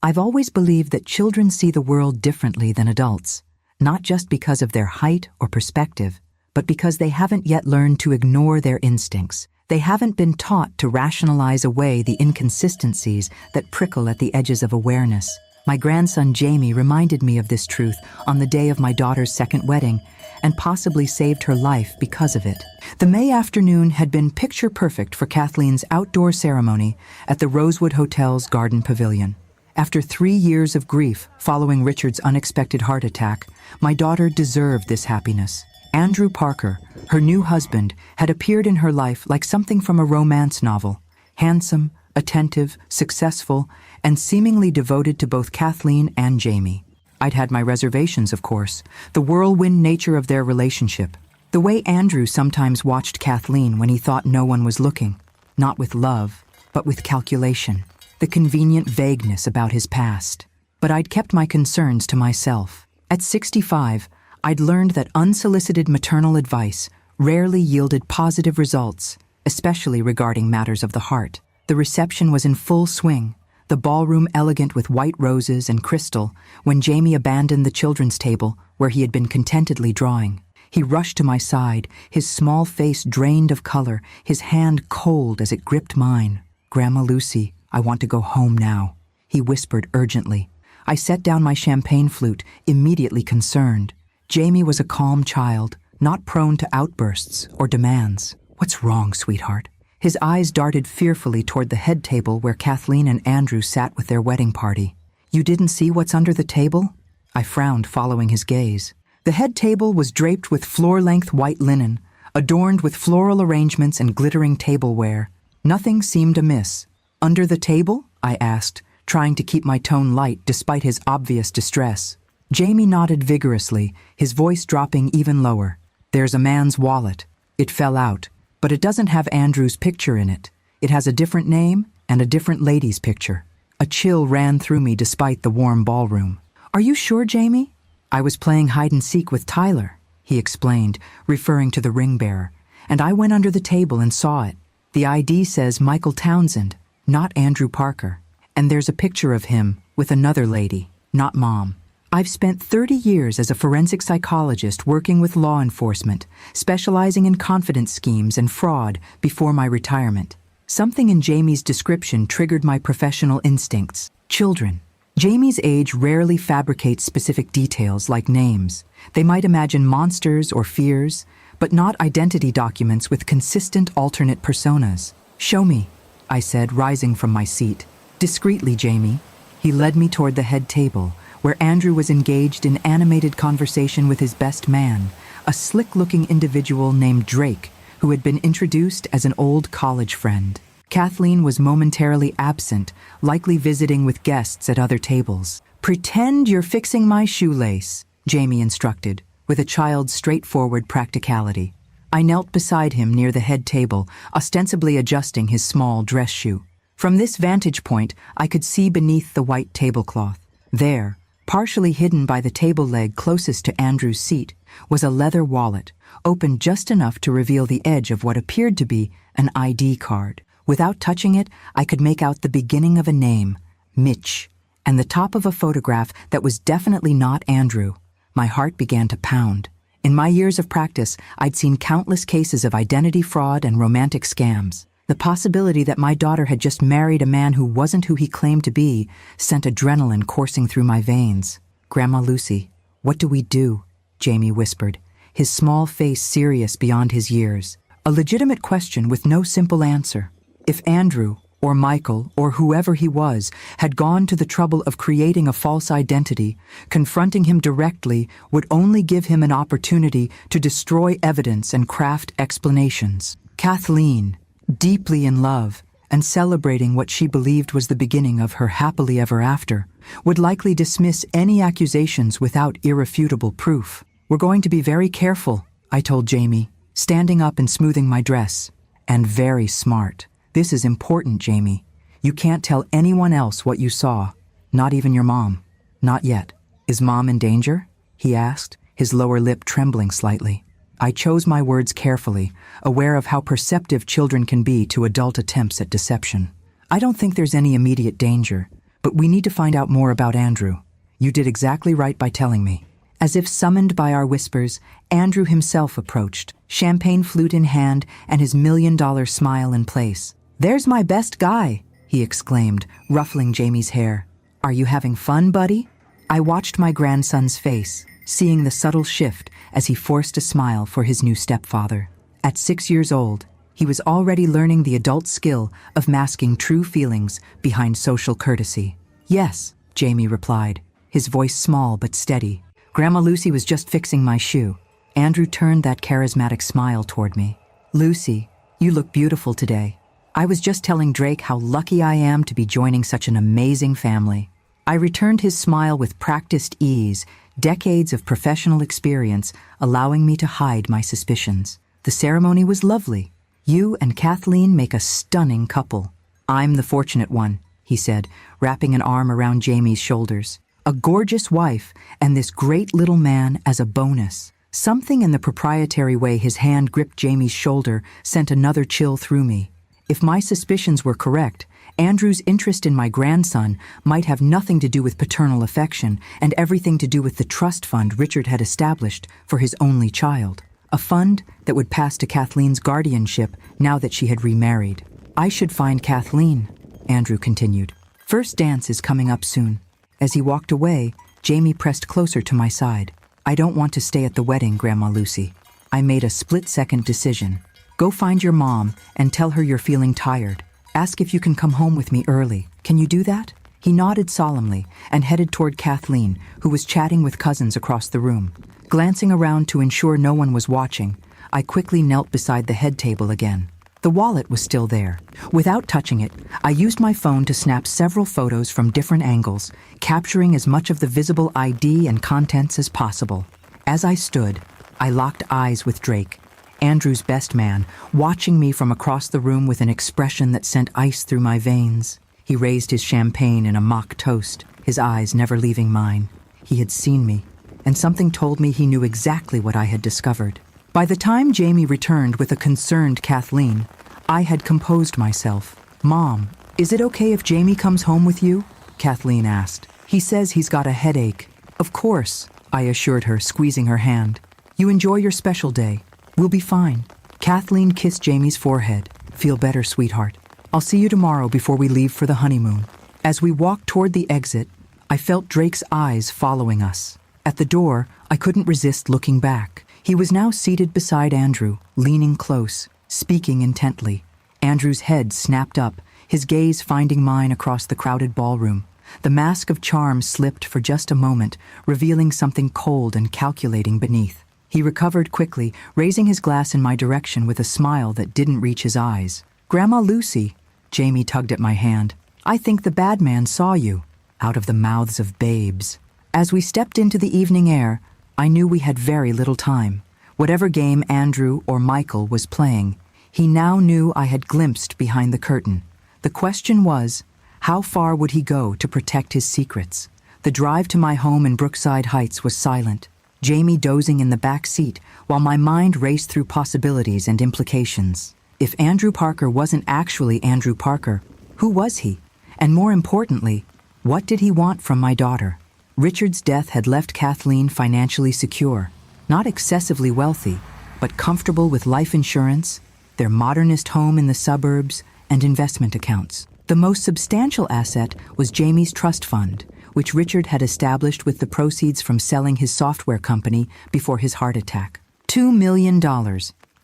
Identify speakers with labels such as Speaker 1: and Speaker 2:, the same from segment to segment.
Speaker 1: I've always believed that children see the world differently than adults, not just because of their height or perspective, but because they haven't yet learned to ignore their instincts. They haven't been taught to rationalize away the inconsistencies that prickle at the edges of awareness. My grandson Jamie reminded me of this truth on the day of my daughter's second wedding, and possibly saved her life because of it. The May afternoon had been picture perfect for Kathleen's outdoor ceremony at the Rosewood Hotel's Garden Pavilion. After 3 years of grief following Richard's unexpected heart attack, my daughter deserved this happiness. Andrew Parker, her new husband, had appeared in her life like something from a romance novel. Handsome, attentive, successful, and seemingly devoted to both Kathleen and Jamie. I'd had my reservations, of course, the whirlwind nature of their relationship. The way Andrew sometimes watched Kathleen when he thought no one was looking, not with love, but with calculation. The convenient vagueness about his past. But I'd kept my concerns to myself. At 65, I'd learned that unsolicited maternal advice rarely yielded positive results, especially regarding matters of the heart. The reception was in full swing, the ballroom elegant with white roses and crystal, when Jamie abandoned the children's table where he had been contentedly drawing. He rushed to my side, his small face drained of color, his hand cold as it gripped mine. "Grandma Lucy, I want to go home now," he whispered urgently. I set down my champagne flute, immediately concerned. Jamie was a calm child, not prone to outbursts or demands. "What's wrong, sweetheart?" His eyes darted fearfully toward the head table where Kathleen and Andrew sat with their wedding party. "You didn't see what's under the table?" I frowned, following his gaze. The head table was draped with floor-length white linen, adorned with floral arrangements and glittering tableware. Nothing seemed amiss. "Under the table?" I asked, trying to keep my tone light despite his obvious distress. Jamie nodded vigorously, his voice dropping even lower. "There's a man's wallet. It fell out, but it doesn't have Andrew's picture in it. It has a different name and a different lady's picture." A chill ran through me despite the warm ballroom. "Are you sure, Jamie?" "I was playing hide-and-seek with Tyler," he explained, referring to the ring bearer, "and I went under the table and saw it. The ID says Michael Townsend, not Andrew Parker. And there's a picture of him with another lady, not Mom. I've spent 30 years as a forensic psychologist working with law enforcement, specializing in confidence schemes and fraud before my retirement. Something in Jamie's description triggered my professional instincts. Children. Jamie's age rarely fabricates specific details like names. They might imagine monsters or fears, but not identity documents with consistent alternate personas. "Show me," I said, rising from my seat. "Discreetly, Jamie." He led me toward the head table, where Andrew was engaged in animated conversation with his best man, a slick-looking individual named Drake, who had been introduced as an old college friend. Kathleen was momentarily absent, likely visiting with guests at other tables. "Pretend you're fixing my shoelace," Jamie instructed, with a child's straightforward practicality. I knelt beside him near the head table, ostensibly adjusting his small dress shoe. From this vantage point, I could see beneath the white tablecloth. There, partially hidden by the table leg closest to Andrew's seat, was a leather wallet, open just enough to reveal the edge of what appeared to be an ID card. Without touching it, I could make out the beginning of a name, Mitch, and the top of a photograph that was definitely not Andrew. My heart began to pound. In my years of practice, I'd seen countless cases of identity fraud and romantic scams. The possibility that my daughter had just married a man who wasn't who he claimed to be sent adrenaline coursing through my veins. "Grandma Lucy, what do we do?" Jamie whispered, his small face serious beyond his years. A legitimate question with no simple answer. If Andrew, or Michael, or whoever he was, had gone to the trouble of creating a false identity, confronting him directly would only give him an opportunity to destroy evidence and craft explanations. Kathleen, deeply in love, and celebrating what she believed was the beginning of her happily ever after, would likely dismiss any accusations without irrefutable proof. "We're going to be very careful," I told Jamie, standing up and smoothing my dress. "And very smart. This is important, Jamie. You can't tell anyone else what you saw, not even your mom. Not yet." "Is Mom in danger?" he asked, his lower lip trembling slightly. I chose my words carefully, aware of how perceptive children can be to adult attempts at deception. "I don't think there's any immediate danger, But we need to find out more about Andrew. You did exactly right by telling me." As if summoned by our whispers, Andrew himself approached, champagne flute in hand and his $1,000,000 smile in place. "There's my best guy," he exclaimed, ruffling Jamie's hair. "Are you having fun, buddy?" I watched my grandson's face, seeing the subtle shift as he forced a smile for his new stepfather. At 6 years old, he was already learning the adult skill of masking true feelings behind social courtesy. "Yes," Jamie replied, his voice small but steady. "Grandma Lucy was just fixing my shoe." Andrew turned that charismatic smile toward me. "Lucy, you look beautiful today. I was just telling Drake how lucky I am to be joining such an amazing family." I returned his smile with practiced ease, decades of professional experience allowing me to hide my suspicions. "The ceremony was lovely. You and Kathleen make a stunning couple." "I'm the fortunate one," he said, wrapping an arm around Jamie's shoulders. "A gorgeous wife and this great little man as a bonus." Something in the proprietary way his hand gripped Jamie's shoulder sent another chill through me. If my suspicions were correct, Andrew's interest in my grandson might have nothing to do with paternal affection and everything to do with the trust fund Richard had established for his only child. A fund that would pass to Kathleen's guardianship now that she had remarried. "I should find Kathleen," Andrew continued. "First dance is coming up soon." As he walked away, Jamie pressed closer to my side. "I don't want to stay at the wedding, Grandma Lucy." I made a split-second decision. "Go find your mom and tell her you're feeling tired. Ask if you can come home with me early. Can you do that?" He nodded solemnly and headed toward Kathleen, who was chatting with cousins across the room. Glancing around to ensure no one was watching, I quickly knelt beside the head table again. The wallet was still there. Without touching it, I used my phone to snap several photos from different angles, capturing as much of the visible ID and contents as possible. As I stood, I locked eyes with Drake, Andrew's best man, watching me from across the room with an expression that sent ice through my veins. He raised his champagne in a mock toast, his eyes never leaving mine. He had seen me, and something told me he knew exactly what I had discovered. By the time Jamie returned with a concerned Kathleen, I had composed myself. "Mom, is it okay if Jamie comes home with you?" Kathleen asked. "He says he's got a headache." "Of course," I assured her, squeezing her hand. "You enjoy your special day. We'll be fine." Kathleen kissed Jamie's forehead. "Feel better, sweetheart. I'll see you tomorrow before we leave for the honeymoon." As we walked toward the exit, I felt Drake's eyes following us. At the door, I couldn't resist looking back. He was now seated beside Andrew, leaning close, speaking intently. Andrew's head snapped up, his gaze finding mine across the crowded ballroom. The mask of charm slipped for just a moment, revealing something cold and calculating beneath. He recovered quickly, raising his glass in my direction with a smile that didn't reach his eyes. "Grandma Lucy," Jamie tugged at my hand, "I think the bad man saw you." Out of the mouths of babes. As we stepped into the evening air, I knew we had very little time. Whatever game Andrew or Michael was playing, he now knew I had glimpsed behind the curtain. The question was, how far would he go to protect his secrets? The drive to my home in Brookside Heights was silent, Jamie dozing in the back seat while my mind raced through possibilities and implications. If Andrew Parker wasn't actually Andrew Parker, who was he? And more importantly, what did he want from my daughter? Richard's death had left Kathleen financially secure, not excessively wealthy, but comfortable with life insurance, their modernist home in the suburbs, and investment accounts. The most substantial asset was Jamie's trust fund, which Richard had established with the proceeds from selling his software company before his heart attack. $2 million,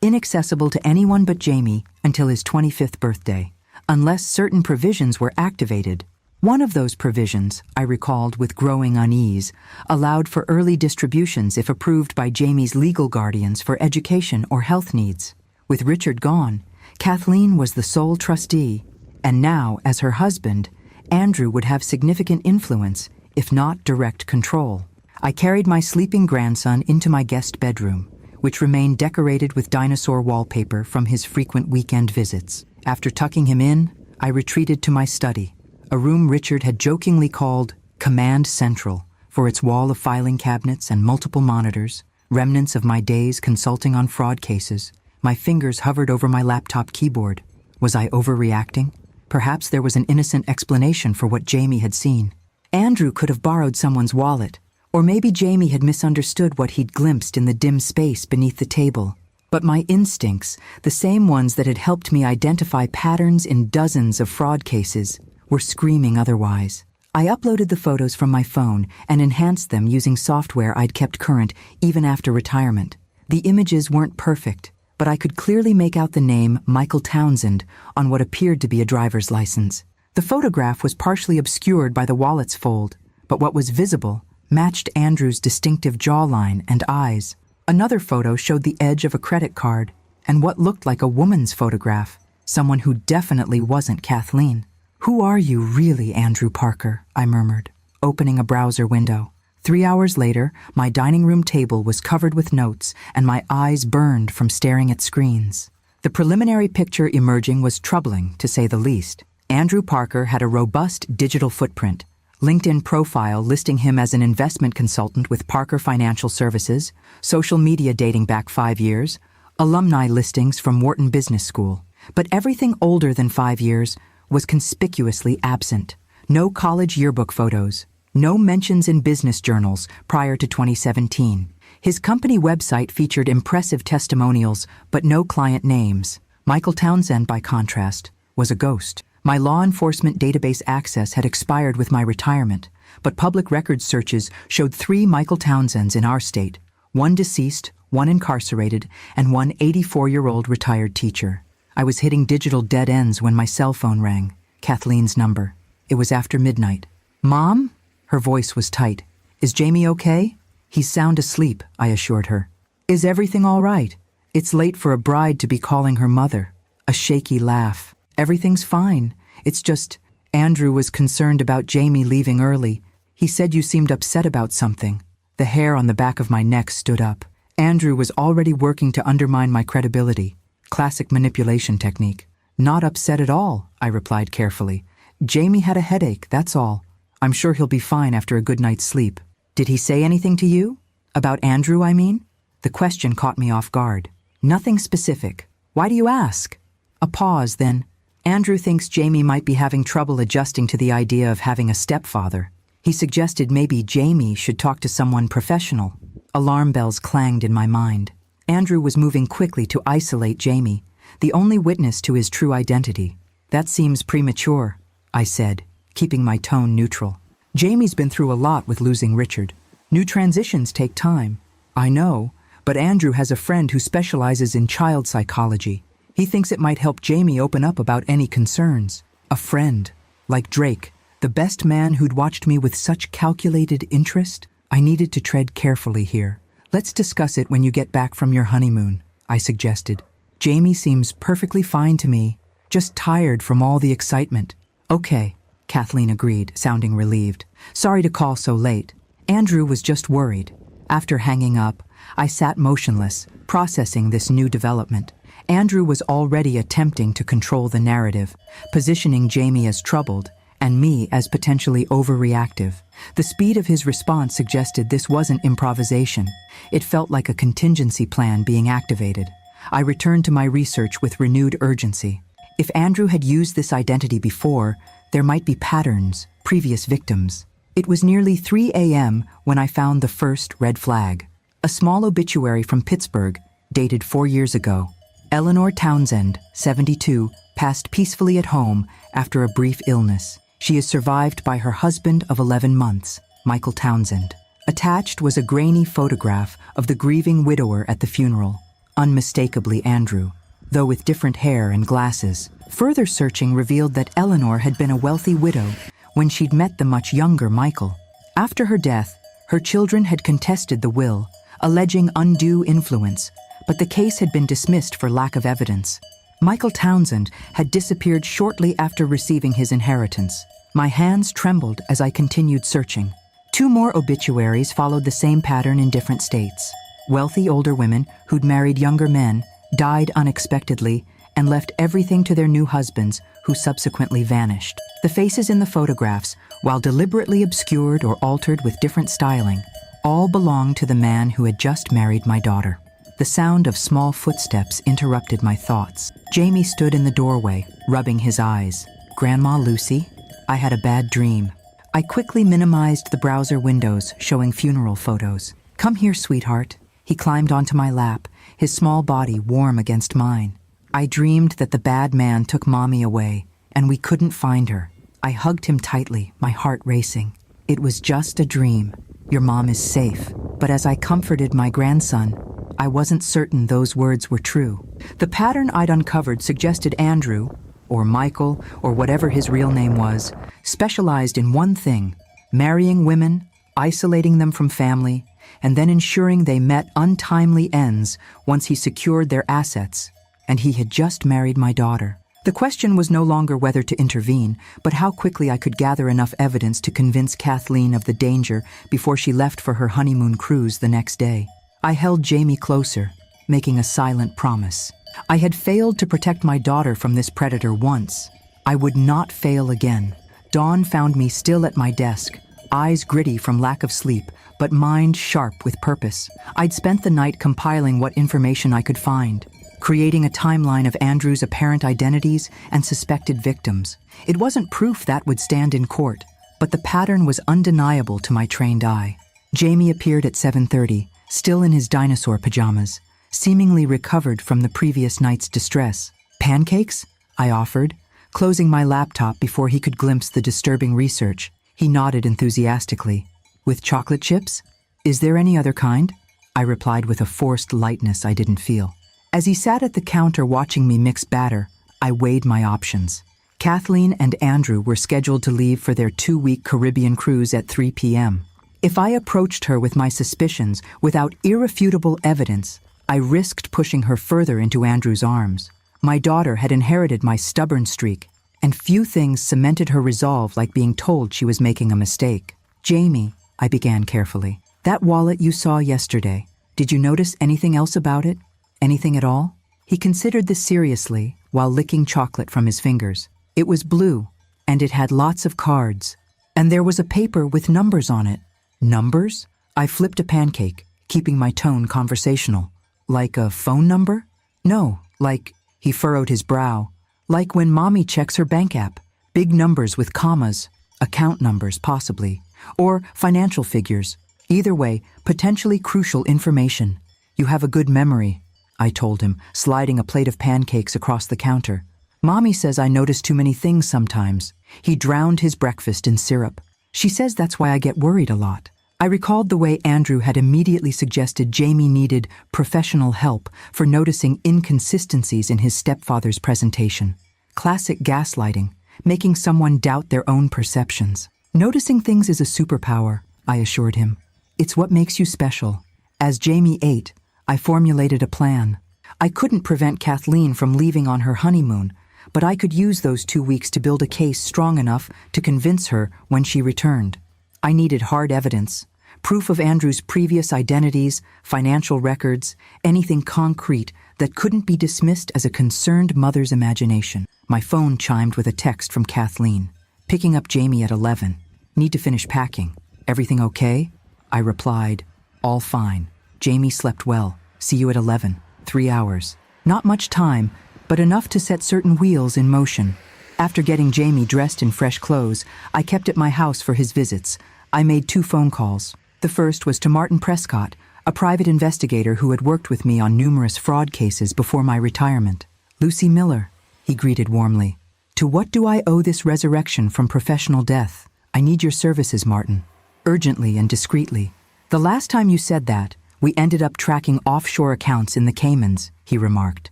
Speaker 1: inaccessible to anyone but Jamie until his 25th birthday, unless certain provisions were activated. One of those provisions, I recalled with growing unease, allowed for early distributions if approved by Jamie's legal guardians for education or health needs. With Richard gone, Kathleen was the sole trustee, and now, as her husband, Andrew would have significant influence, if not direct control. I carried my sleeping grandson into my guest bedroom, which remained decorated with dinosaur wallpaper from his frequent weekend visits. After tucking him in, I retreated to my study, a room Richard had jokingly called Command Central for its wall of filing cabinets and multiple monitors, remnants of my days consulting on fraud cases. My fingers hovered over my laptop keyboard. Was I overreacting? Perhaps there was an innocent explanation for what Jamie had seen. Andrew could have borrowed someone's wallet, or maybe Jamie had misunderstood what he'd glimpsed in the dim space beneath the table. But my instincts, the same ones that had helped me identify patterns in dozens of fraud cases, were screaming otherwise. I uploaded the photos from my phone and enhanced them using software I'd kept current even after retirement. The images weren't perfect, but I could clearly make out the name Michael Townsend on what appeared to be a driver's license. The photograph was partially obscured by the wallet's fold, but what was visible matched Andrew's distinctive jawline and eyes. Another photo showed the edge of a credit card and what looked like a woman's photograph, someone who definitely wasn't Kathleen. "Who are you really, Andrew Parker?" I murmured, opening a browser window. 3 hours later, my dining room table was covered with notes and my eyes burned from staring at screens. The preliminary picture emerging was troubling, to say the least. Andrew Parker had a robust digital footprint. LinkedIn profile listing him as an investment consultant with Parker Financial Services, social media dating back 5 years, alumni listings from Wharton Business School. But everything older than 5 years was conspicuously absent. No college yearbook photos, no mentions in business journals prior to 2017. His company website featured impressive testimonials, but no client names. Michael Townsend, by contrast, was a ghost. My law enforcement database access had expired with my retirement, but public records searches showed 3 Michael Townsends in our state, one deceased, one incarcerated, and one 84-year-old retired teacher. I was hitting digital dead ends when my cell phone rang, Kathleen's number. It was after midnight. "Mom?" Her voice was tight. "Is Jamie okay?" "He's sound asleep," I assured her. "Is everything all right? It's late for a bride to be calling her mother." A shaky laugh. "Everything's fine. It's just, Andrew was concerned about Jamie leaving early. He said you seemed upset about something." The hair on the back of my neck stood up. Andrew was already working to undermine my credibility. Classic manipulation technique. "Not upset at all," I replied carefully. "Jamie had a headache, that's all. I'm sure he'll be fine after a good night's sleep." "Did he say anything to you? About Andrew, I mean?" The question caught me off guard. "Nothing specific. Why do you ask?" A pause, then. "Andrew thinks Jamie might be having trouble adjusting to the idea of having a stepfather. He suggested maybe Jamie should talk to someone professional." Alarm bells clanged in my mind. Andrew was moving quickly to isolate Jamie, the only witness to his true identity. "That seems premature," I said, keeping my tone neutral. "Jamie's been through a lot with losing Richard. New transitions take time." "I know, but Andrew has a friend who specializes in child psychology. He thinks it might help Jamie open up about any concerns." A friend, like Drake, the best man who'd watched me with such calculated interest? I needed to tread carefully here. "Let's discuss it when you get back from your honeymoon," I suggested. "Jamie seems perfectly fine to me, just tired from all the excitement." "Okay," Kathleen agreed, sounding relieved. "Sorry to call so late." Andrew was just worried. After hanging up, I sat motionless, processing this new development. Andrew was already attempting to control the narrative, positioning Jamie as troubled and me as potentially overreactive. The speed of his response suggested this wasn't improvisation. It felt like a contingency plan being activated. I returned to my research with renewed urgency. If Andrew had used this identity before, there might be patterns, previous victims. It was nearly 3 a.m. when I found the first red flag. A small obituary from Pittsburgh, dated 4 years ago. Eleanor Townsend, 72, passed peacefully at home after a brief illness. She is survived by her husband of 11 months, Michael Townsend. Attached was a grainy photograph of the grieving widower at the funeral, unmistakably Andrew, though with different hair and glasses. Further searching revealed that Eleanor had been a wealthy widow when she'd met the much younger Michael. After her death, her children had contested the will, alleging undue influence, but the case had been dismissed for lack of evidence. Michael Townsend had disappeared shortly after receiving his inheritance. My hands trembled as I continued searching. 2 more obituaries followed the same pattern in different states. Wealthy older women who'd married younger men, died unexpectedly, and left everything to their new husbands, who subsequently vanished. The faces in the photographs, while deliberately obscured or altered with different styling, all belonged to the man who had just married my daughter. The sound of small footsteps interrupted my thoughts. Jamie stood in the doorway, rubbing his eyes. Grandma Lucy. I had a bad dream. I quickly minimized the browser windows, showing funeral photos. Come here, sweetheart. He climbed onto my lap, his small body warm against mine. I dreamed that the bad man took Mommy away, and we couldn't find her. I hugged him tightly, my heart racing. It was just a dream. Your mom is safe. But as I comforted my grandson, I wasn't certain those words were true. The pattern I'd uncovered suggested Andrew, or Michael, or whatever his real name was, specialized in one thing: marrying women, isolating them from family, and then ensuring they met untimely ends once he secured their assets. And he had just married my daughter. The question was no longer whether to intervene, but how quickly I could gather enough evidence to convince Kathleen of the danger before she left for her honeymoon cruise the next day. I held Jamie closer, making a silent promise. I had failed to protect my daughter from this predator once. I would not fail again. Dawn found me still at my desk, eyes gritty from lack of sleep, but mind sharp with purpose. I'd spent the night compiling what information I could find, creating a timeline of Andrew's apparent identities and suspected victims. It wasn't proof that would stand in court, but the pattern was undeniable to my trained eye. Jamie appeared at 7:30, still in his dinosaur pajamas, seemingly recovered from the previous night's distress. Pancakes? I offered, closing my laptop before he could glimpse the disturbing research. He nodded enthusiastically. With chocolate chips? Is there any other kind? I replied with a forced lightness I didn't feel. As he sat at the counter watching me mix batter, I weighed my options. Kathleen and Andrew were scheduled to leave for their 2-week Caribbean cruise at 3 p.m. If I approached her with my suspicions without irrefutable evidence, I risked pushing her further into Andrew's arms. My daughter had inherited my stubborn streak, and few things cemented her resolve like being told she was making a mistake. Jamie, I began carefully, that wallet you saw yesterday, did you notice anything else about it? Anything at all? He considered this seriously while licking chocolate from his fingers. It was blue, and it had lots of cards. And there was a paper with numbers on it. Numbers? I flipped a pancake, keeping my tone conversational. Like a phone number? No, like, he furrowed his brow, like when Mommy checks her bank app. Big numbers with commas, account numbers possibly, or financial figures. Either way, potentially crucial information. You have a good memory, I told him, sliding a plate of pancakes across the counter. Mommy says I notice too many things sometimes. He drowned his breakfast in syrup. She says that's why I get worried a lot. I recalled the way Andrew had immediately suggested Jamie needed professional help for noticing inconsistencies in his stepfather's presentation. Classic gaslighting, making someone doubt their own perceptions. Noticing things is a superpower, I assured him. It's what makes you special. As Jamie ate, I formulated a plan. I couldn't prevent Kathleen from leaving on her honeymoon, but I could use those 2 weeks to build a case strong enough to convince her when she returned. I needed hard evidence, proof of Andrew's previous identities, financial records, anything concrete that couldn't be dismissed as a concerned mother's imagination. My phone chimed with a text from Kathleen. Picking up Jamie at 11. Need to finish packing. Everything okay? I replied, all fine. Jamie slept well. See you at 11. 3 hours. Not much time, but enough to set certain wheels in motion. After getting Jamie dressed in fresh clothes, I kept at my house for his visits. I made 2 phone calls. The first was to Martin Prescott, a private investigator who had worked with me on numerous fraud cases before my retirement. Lucy Miller, he greeted warmly. To what do I owe this resurrection from professional death? I need your services, Martin. Urgently and discreetly. The last time you said that, we ended up tracking offshore accounts in the Caymans, he remarked.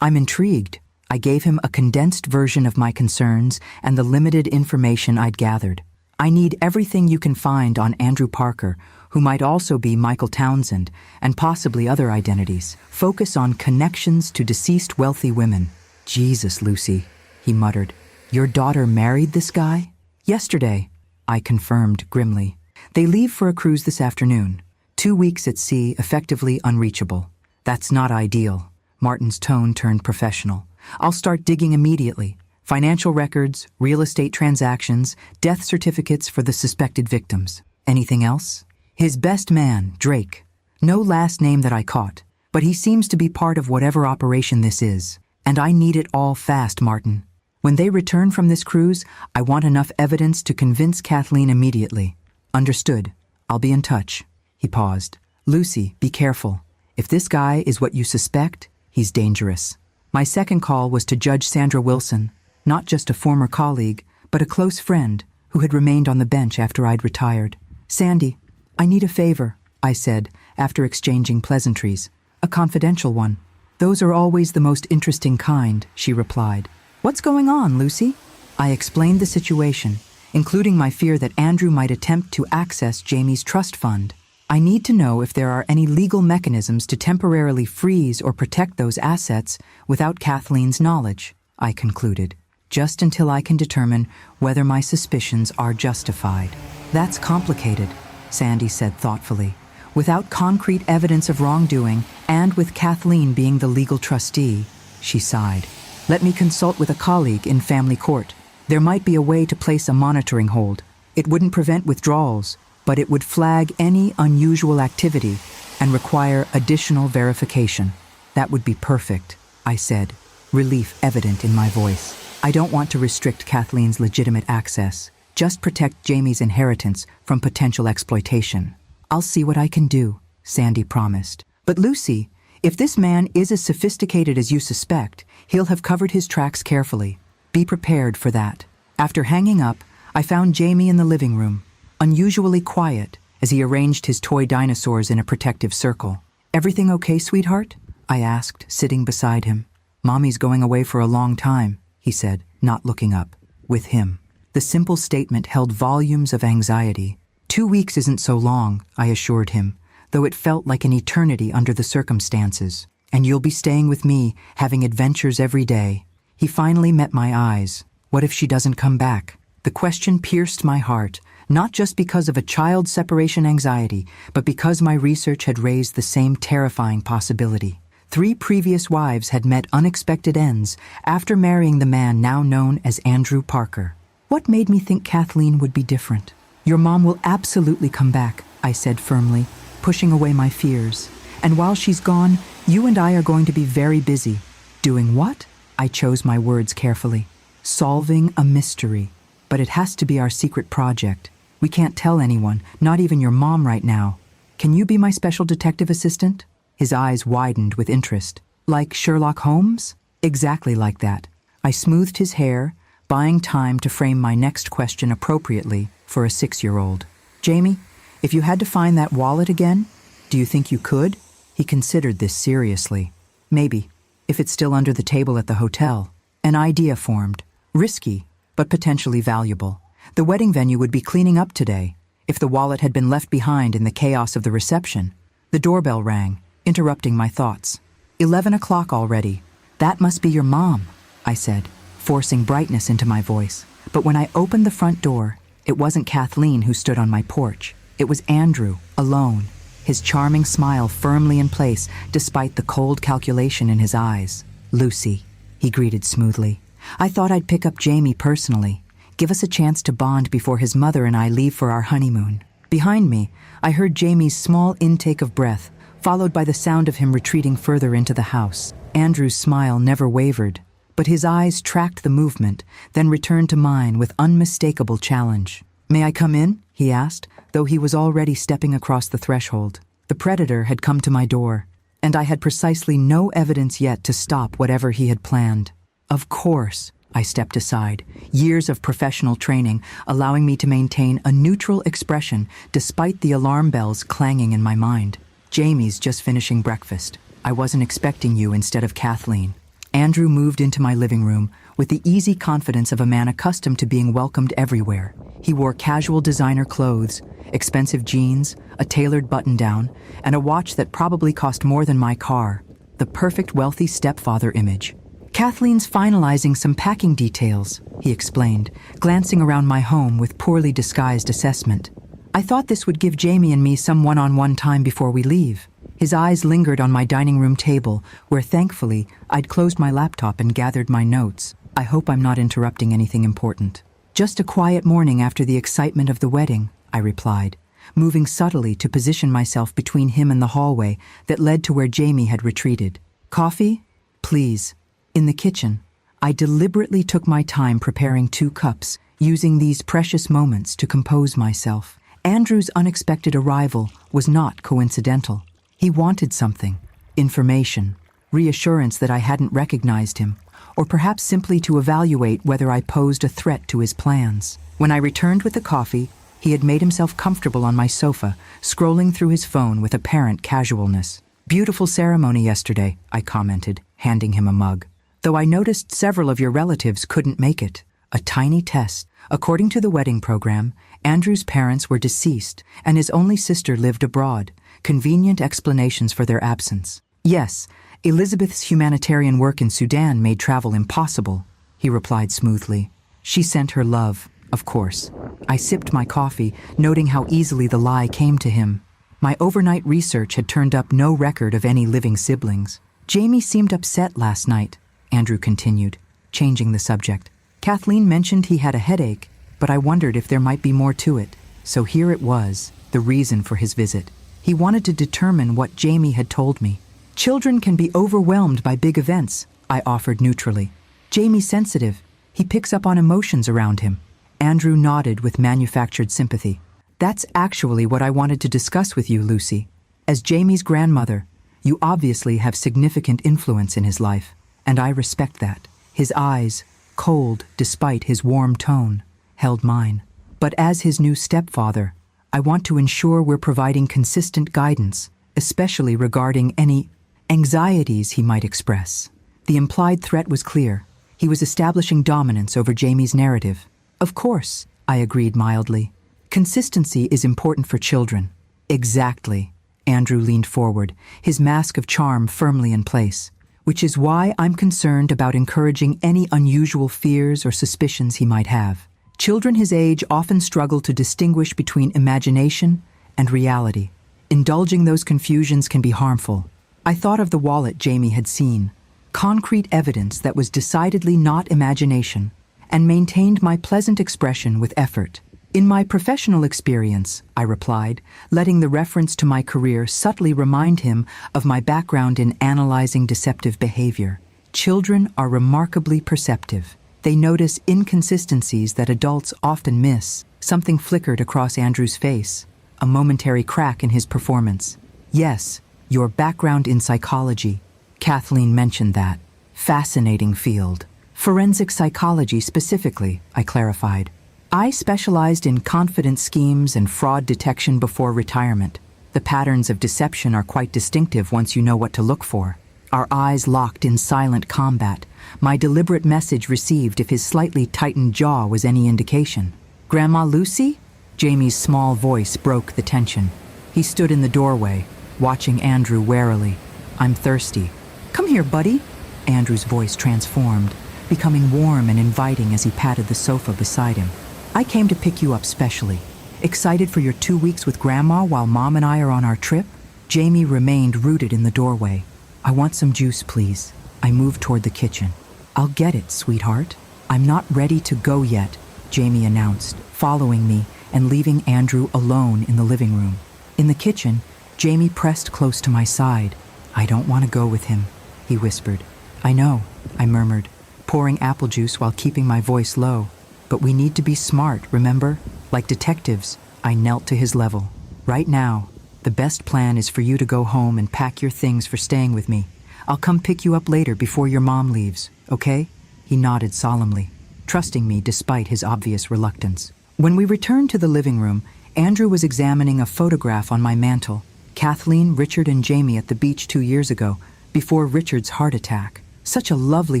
Speaker 1: I'm intrigued. I gave him a condensed version of my concerns and the limited information I'd gathered. I need everything you can find on Andrew Parker, who might also be Michael Townsend, and possibly other identities. Focus on connections to deceased wealthy women. Jesus, Lucy, he muttered. Your daughter married this guy? Yesterday, I confirmed grimly. They leave for a cruise this afternoon. 2 weeks at sea, effectively unreachable. That's not ideal. Martin's tone turned professional. I'll start digging immediately. Financial records, real estate transactions, death certificates for the suspected victims. Anything else? His best man, Drake. No last name that I caught, but he seems to be part of whatever operation this is. And I need it all fast, Martin. When they return from this cruise, I want enough evidence to convince Kathleen immediately. Understood. I'll be in touch. He paused. Lucy, be careful. If this guy is what you suspect, he's dangerous. My second call was to Judge Sandra Wilson, not just a former colleague, but a close friend who had remained on the bench after I'd retired. Sandy, I need a favor, I said, after exchanging pleasantries. A confidential one. Those are always the most interesting kind, she replied. What's going on, Lucy? I explained the situation, including my fear that Andrew might attempt to access Jamie's trust fund. I need to know if there are any legal mechanisms to temporarily freeze or protect those assets without Kathleen's knowledge, I concluded, just until I can determine whether my suspicions are justified. That's complicated, Sandy said thoughtfully. Without concrete evidence of wrongdoing, and with Kathleen being the legal trustee, she sighed. Let me consult with a colleague in family court. There might be a way to place a monitoring hold. It wouldn't prevent withdrawals, but it would flag any unusual activity and require additional verification. That would be perfect, I said, relief evident in my voice. I don't want to restrict Kathleen's legitimate access, just protect Jamie's inheritance from potential exploitation. I'll see what I can do, Sandy promised. But Lucy, if this man is as sophisticated as you suspect, he'll have covered his tracks carefully. Be prepared for that. After hanging up, I found Jamie in the living room, unusually quiet as he arranged his toy dinosaurs in a protective circle. Everything okay, sweetheart? I asked, sitting beside him. Mommy's going away for a long time, he said, not looking up. With him. The simple statement held volumes of anxiety. 2 weeks isn't so long, I assured him, though it felt like an eternity under the circumstances. And you'll be staying with me, having adventures every day. He finally met my eyes. What if she doesn't come back? The question pierced my heart, not just because of a child's separation anxiety, but because my research had raised the same terrifying possibility. 3 previous wives had met unexpected ends after marrying the man now known as Andrew Parker. What made me think Kathleen would be different? Your mom will absolutely come back, I said firmly, pushing away my fears. And while she's gone, you and I are going to be very busy. Doing what? I chose my words carefully. Solving a mystery. But it has to be our secret project. We can't tell anyone, not even your mom right now. Can you be my special detective assistant? His eyes widened with interest. Like Sherlock Holmes? Exactly like that. I smoothed his hair, buying time to frame my next question appropriately for a 6-year-old. Jamie, if you had to find that wallet again, do you think you could? He considered this seriously. Maybe, if it's still under the table at the hotel. An idea formed. Risky, but potentially valuable. The wedding venue would be cleaning up today. If the wallet had been left behind in the chaos of the reception. The doorbell rang, interrupting my thoughts. 11 o'clock already. That must be your mom, I said, forcing brightness into my voice. But when I opened the front door, it wasn't Kathleen who stood on my porch. It was Andrew, alone, his charming smile firmly in place despite the cold calculation in his eyes. Lucy, he greeted smoothly. I thought I'd pick up Jamie personally, give us a chance to bond before his mother and I leave for our honeymoon. Behind me, I heard Jamie's small intake of breath, followed by the sound of him retreating further into the house. Andrew's smile never wavered, but his eyes tracked the movement, then returned to mine with unmistakable challenge. May I come in? He asked, though he was already stepping across the threshold. The predator had come to my door, and I had precisely no evidence yet to stop whatever he had planned. Of course, I stepped aside, years of professional training allowing me to maintain a neutral expression despite the alarm bells clanging in my mind. Jamie's just finishing breakfast. I wasn't expecting you instead of Kathleen. Andrew moved into my living room with the easy confidence of a man accustomed to being welcomed everywhere. He wore casual designer clothes, expensive jeans, a tailored button-down, and a watch that probably cost more than my car. The perfect wealthy stepfather image. Kathleen's finalizing some packing details, he explained, glancing around my home with poorly disguised assessment. I thought this would give Jamie and me some one-on-one time before we leave. His eyes lingered on my dining room table, where thankfully I'd closed my laptop and gathered my notes. I hope I'm not interrupting anything important. Just a quiet morning after the excitement of the wedding, I replied, moving subtly to position myself between him and the hallway that led to where Jamie had retreated. Coffee? Please. In the kitchen. I deliberately took my time preparing 2 cups, using these precious moments to compose myself. Andrew's unexpected arrival was not coincidental. He wanted something: information, reassurance that I hadn't recognized him, or perhaps simply to evaluate whether I posed a threat to his plans. When I returned with the coffee, he had made himself comfortable on my sofa, scrolling through his phone with apparent casualness. "Beautiful ceremony yesterday," I commented, handing him a mug. "Though I noticed several of your relatives couldn't make it." A tiny test. According to the wedding program, Andrew's parents were deceased and his only sister lived abroad. Convenient explanations for their absence. "Yes, Elizabeth's humanitarian work in Sudan made travel impossible," he replied smoothly. "She sent her love, of course." I sipped my coffee, noting how easily the lie came to him. My overnight research had turned up no record of any living siblings. "Jamie seemed upset last night," Andrew continued, changing the subject. "Kathleen mentioned he had a headache, but I wondered if there might be more to it." So here it was, the reason for his visit. He wanted to determine what Jamie had told me. "Children can be overwhelmed by big events," I offered neutrally. "Jamie's sensitive. He picks up on emotions around him." Andrew nodded with manufactured sympathy. "That's actually what I wanted to discuss with you, Lucy. As Jamie's grandmother, you obviously have significant influence in his life, and I respect that." His eyes, cold despite his warm tone, held mine. "But as his new stepfather, I want to ensure we're providing consistent guidance, especially regarding any anxieties he might express." The implied threat was clear. He was establishing dominance over Jamie's narrative. "Of course," I agreed mildly. "Consistency is important for children." "Exactly." Andrew leaned forward, his mask of charm firmly in place. "Which is why I'm concerned about encouraging any unusual fears or suspicions he might have. Children his age often struggle to distinguish between imagination and reality. Indulging those confusions can be harmful." I thought of the wallet Jamie had seen, concrete evidence that was decidedly not imagination, and maintained my pleasant expression with effort. "In my professional experience," I replied, letting the reference to my career subtly remind him of my background in analyzing deceptive behavior. "Children are remarkably perceptive. They notice inconsistencies that adults often miss." Something flickered across Andrew's face, a momentary crack in his performance. "Yes, your background in psychology. Kathleen mentioned that. Fascinating field. Forensic psychology specifically," I clarified. "I specialized in confidence schemes and fraud detection before retirement. The patterns of deception are quite distinctive once you know what to look for." Our eyes locked in silent combat, my deliberate message received if his slightly tightened jaw was any indication. "Grandma Lucy?" Jamie's small voice broke the tension. He stood in the doorway, watching Andrew warily. "I'm thirsty." "Come here, buddy." Andrew's voice transformed, becoming warm and inviting as he patted the sofa beside him. "I came to pick you up specially. Excited for your 2 weeks with Grandma while Mom and I are on our trip?" Jamie remained rooted in the doorway. "I want some juice, please." I moved toward the kitchen. "I'll get it, sweetheart." "I'm not ready to go yet," Jamie announced, following me and leaving Andrew alone in the living room. In the kitchen, Jamie pressed close to my side. "I don't want to go with him," he whispered. "I know," I murmured, pouring apple juice while keeping my voice low. "But we need to be smart, remember? Like detectives." I knelt to his level. "Right now, the best plan is for you to go home and pack your things for staying with me. I'll come pick you up later before your mom leaves, okay?" He nodded solemnly, trusting me despite his obvious reluctance. When we returned to the living room, Andrew was examining a photograph on my mantel. Kathleen, Richard, and Jamie at the beach 2 years ago, before Richard's heart attack. "Such a lovely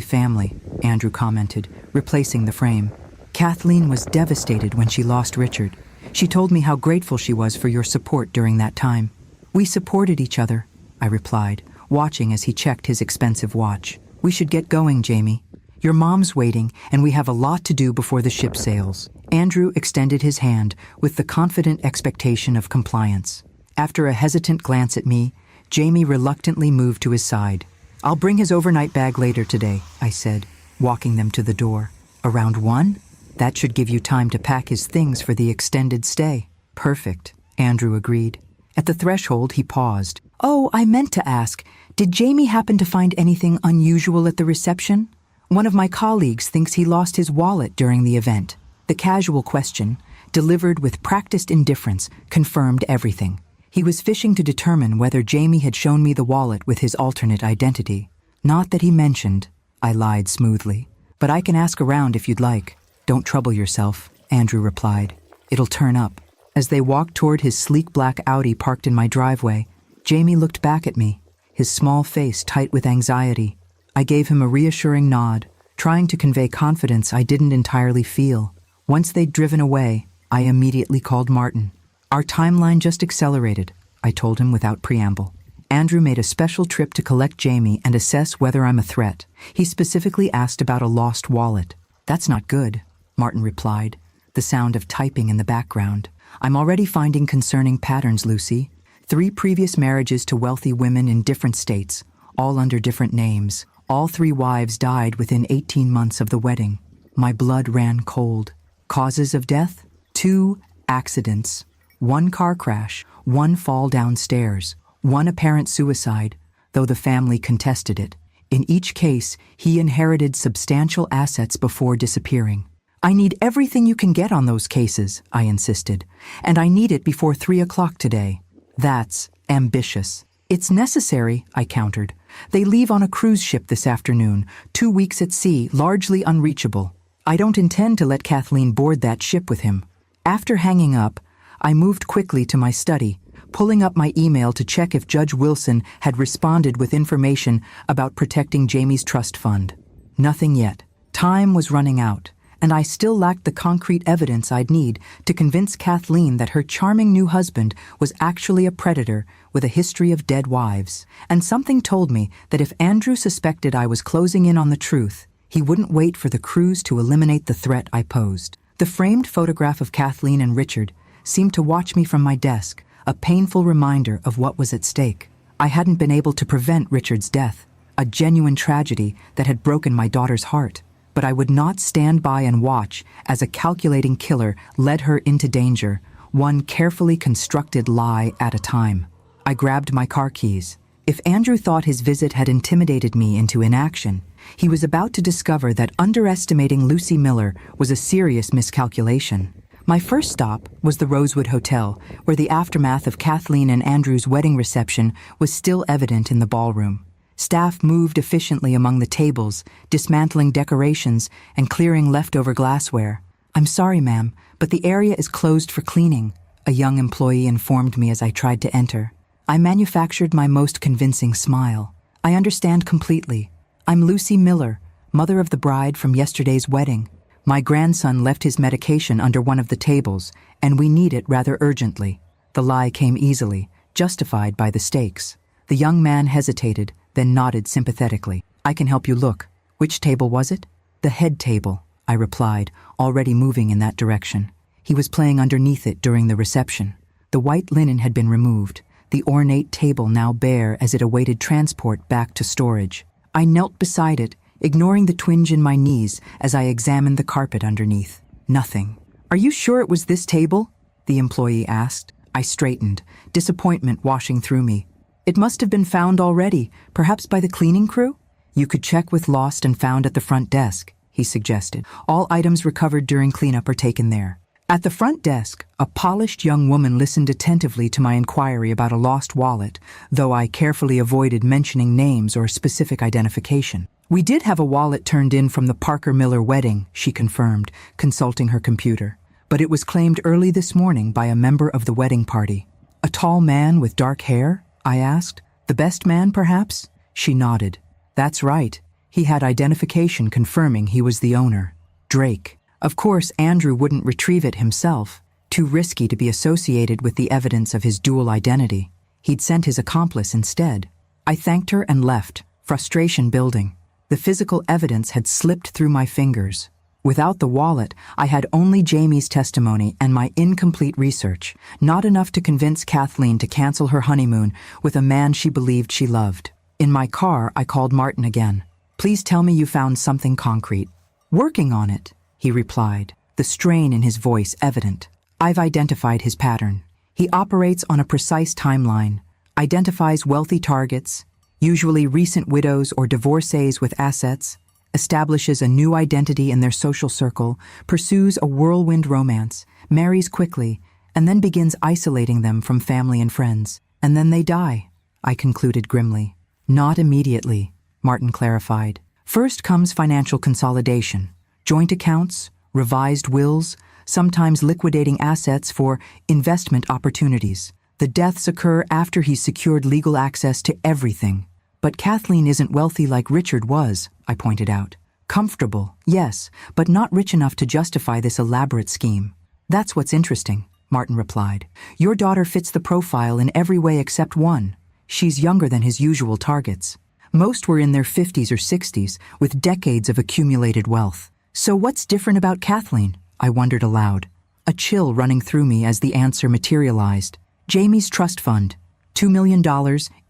Speaker 1: family," Andrew commented, replacing the frame. "Kathleen was devastated when she lost Richard. She told me how grateful she was for your support during that time." "We supported each other," I replied, watching as he checked his expensive watch. "We should get going, Jamie. Your mom's waiting, and we have a lot to do before the ship sails." Andrew extended his hand with the confident expectation of compliance. After a hesitant glance at me, Jamie reluctantly moved to his side. "I'll bring his overnight bag later today," I said, walking them to the door. "Around 1? That should give you time to pack his things for the extended stay." "Perfect," Andrew agreed. At the threshold, he paused. "Oh, I meant to ask, did Jamie happen to find anything unusual at the reception? One of my colleagues thinks he lost his wallet during the event. The casual question, delivered with practiced indifference, confirmed everything. He was fishing to determine whether Jamie had shown me the wallet with his alternate identity. Not that he mentioned, I lied smoothly. But I can ask around if you'd like. Don't trouble yourself, Andrew replied. It'll turn up. As they walked toward his sleek black Audi parked in my driveway, Jamie looked back at me, his small face tight with anxiety. I gave him a reassuring nod, trying to convey confidence I didn't entirely feel. Once they'd driven away, I immediately called Martin. Our timeline just accelerated, I told him without preamble. Andrew made a special trip to collect Jamie and assess whether I'm a threat. He specifically asked about a lost wallet. That's not good, Martin replied, the sound of typing in the background. I'm already finding concerning patterns, Lucy. 3 previous marriages to wealthy women in different states, all under different names. All 3 wives died within 18 months of the wedding. My blood ran cold. Causes of death? 2 accidents. 1 car crash, 1 fall downstairs, 1 apparent suicide, though the family contested it. In each case, he inherited substantial assets before disappearing. I need everything you can get on those cases, I insisted, and I need it before 3 o'clock today. That's ambitious. It's necessary, I countered. They leave on a cruise ship this afternoon, 2 weeks at sea, largely unreachable. I don't intend to let Kathleen board that ship with him. After hanging up, I moved quickly to my study, pulling up my email to check if Judge Wilson had responded with information about protecting Jamie's trust fund. Nothing yet. Time was running out, and I still lacked the concrete evidence I'd need to convince Kathleen that her charming new husband was actually a predator with a history of dead wives. And something told me that if Andrew suspected I was closing in on the truth, he wouldn't wait for the cruise to eliminate the threat I posed. The framed photograph of Kathleen and Richard seemed to watch me from my desk, a painful reminder of what was at stake. I hadn't been able to prevent Richard's death, a genuine tragedy that had broken my daughter's heart. But I would not stand by and watch as a calculating killer led her into danger, one carefully constructed lie at a time. I grabbed my car keys. If Andrew thought his visit had intimidated me into inaction, he was about to discover that underestimating Lucy Miller was a serious miscalculation. My first stop was the Rosewood Hotel, where the aftermath of Kathleen and Andrew's wedding reception was still evident in the ballroom. Staff moved efficiently among the tables, dismantling decorations and clearing leftover glassware. "I'm sorry, ma'am, but the area is closed for cleaning," a young employee informed me as I tried to enter. I manufactured my most convincing smile. "I understand completely. I'm Lucy Miller, mother of the bride from yesterday's wedding. My grandson left his medication under one of the tables, and we need it rather urgently." The lie came easily, justified by the stakes. The young man hesitated, then nodded sympathetically. "I can help you look. Which table was it?" "The head table," I replied, already moving in that direction. He was playing underneath it during the reception. The white linen had been removed, the ornate table now bare as it awaited transport back to storage. I knelt beside it, ignoring the twinge in my knees as I examined the carpet underneath. Nothing. "Are you sure it was this table?" the employee asked. I straightened, disappointment washing through me. "It must have been found already, perhaps by the cleaning crew?" "You could check with lost and found at the front desk," he suggested. "All items recovered during cleanup are taken there." At the front desk, a polished young woman listened attentively to my inquiry about a lost wallet, though I carefully avoided mentioning names or specific identification. "We did have a wallet turned in from the Parker Miller wedding," she confirmed, consulting her computer. "But it was claimed early this morning by a member of the wedding party." "A tall man with dark hair?" I asked. "The best man, perhaps?" She nodded. "That's right. He had identification confirming he was the owner. Drake. Of course, Andrew wouldn't retrieve it himself. Too risky to be associated with the evidence of his dual identity. He'd sent his accomplice instead." I thanked her and left, frustration building. The physical evidence had slipped through my fingers. Without the wallet, I had only Jamie's testimony and my incomplete research, not enough to convince Kathleen to cancel her honeymoon with a man she believed she loved. In my car, I called Martin again. "Please tell me you found something concrete." "Working on it," he replied, the strain in his voice evident. "I've identified his pattern. He operates on a precise timeline, identifies wealthy targets, usually recent widows or divorcees with assets, establishes a new identity in their social circle, pursues a whirlwind romance, marries quickly, and then begins isolating them from family and friends. And then they die, I concluded grimly. Not immediately, Martin clarified. First comes financial consolidation, joint accounts, revised wills, sometimes liquidating assets for investment opportunities. The deaths occur after he's secured legal access to everything. But Kathleen isn't wealthy like Richard was, I pointed out. Comfortable, yes, but not rich enough to justify this elaborate scheme. That's what's interesting, Martin replied. Your daughter fits the profile in every way except one. She's younger than his usual targets. Most were in their 50s or 60s, with decades of accumulated wealth. So what's different about Kathleen? I wondered aloud. A chill running through me as the answer materialized. Jamie's trust fund. $2 million,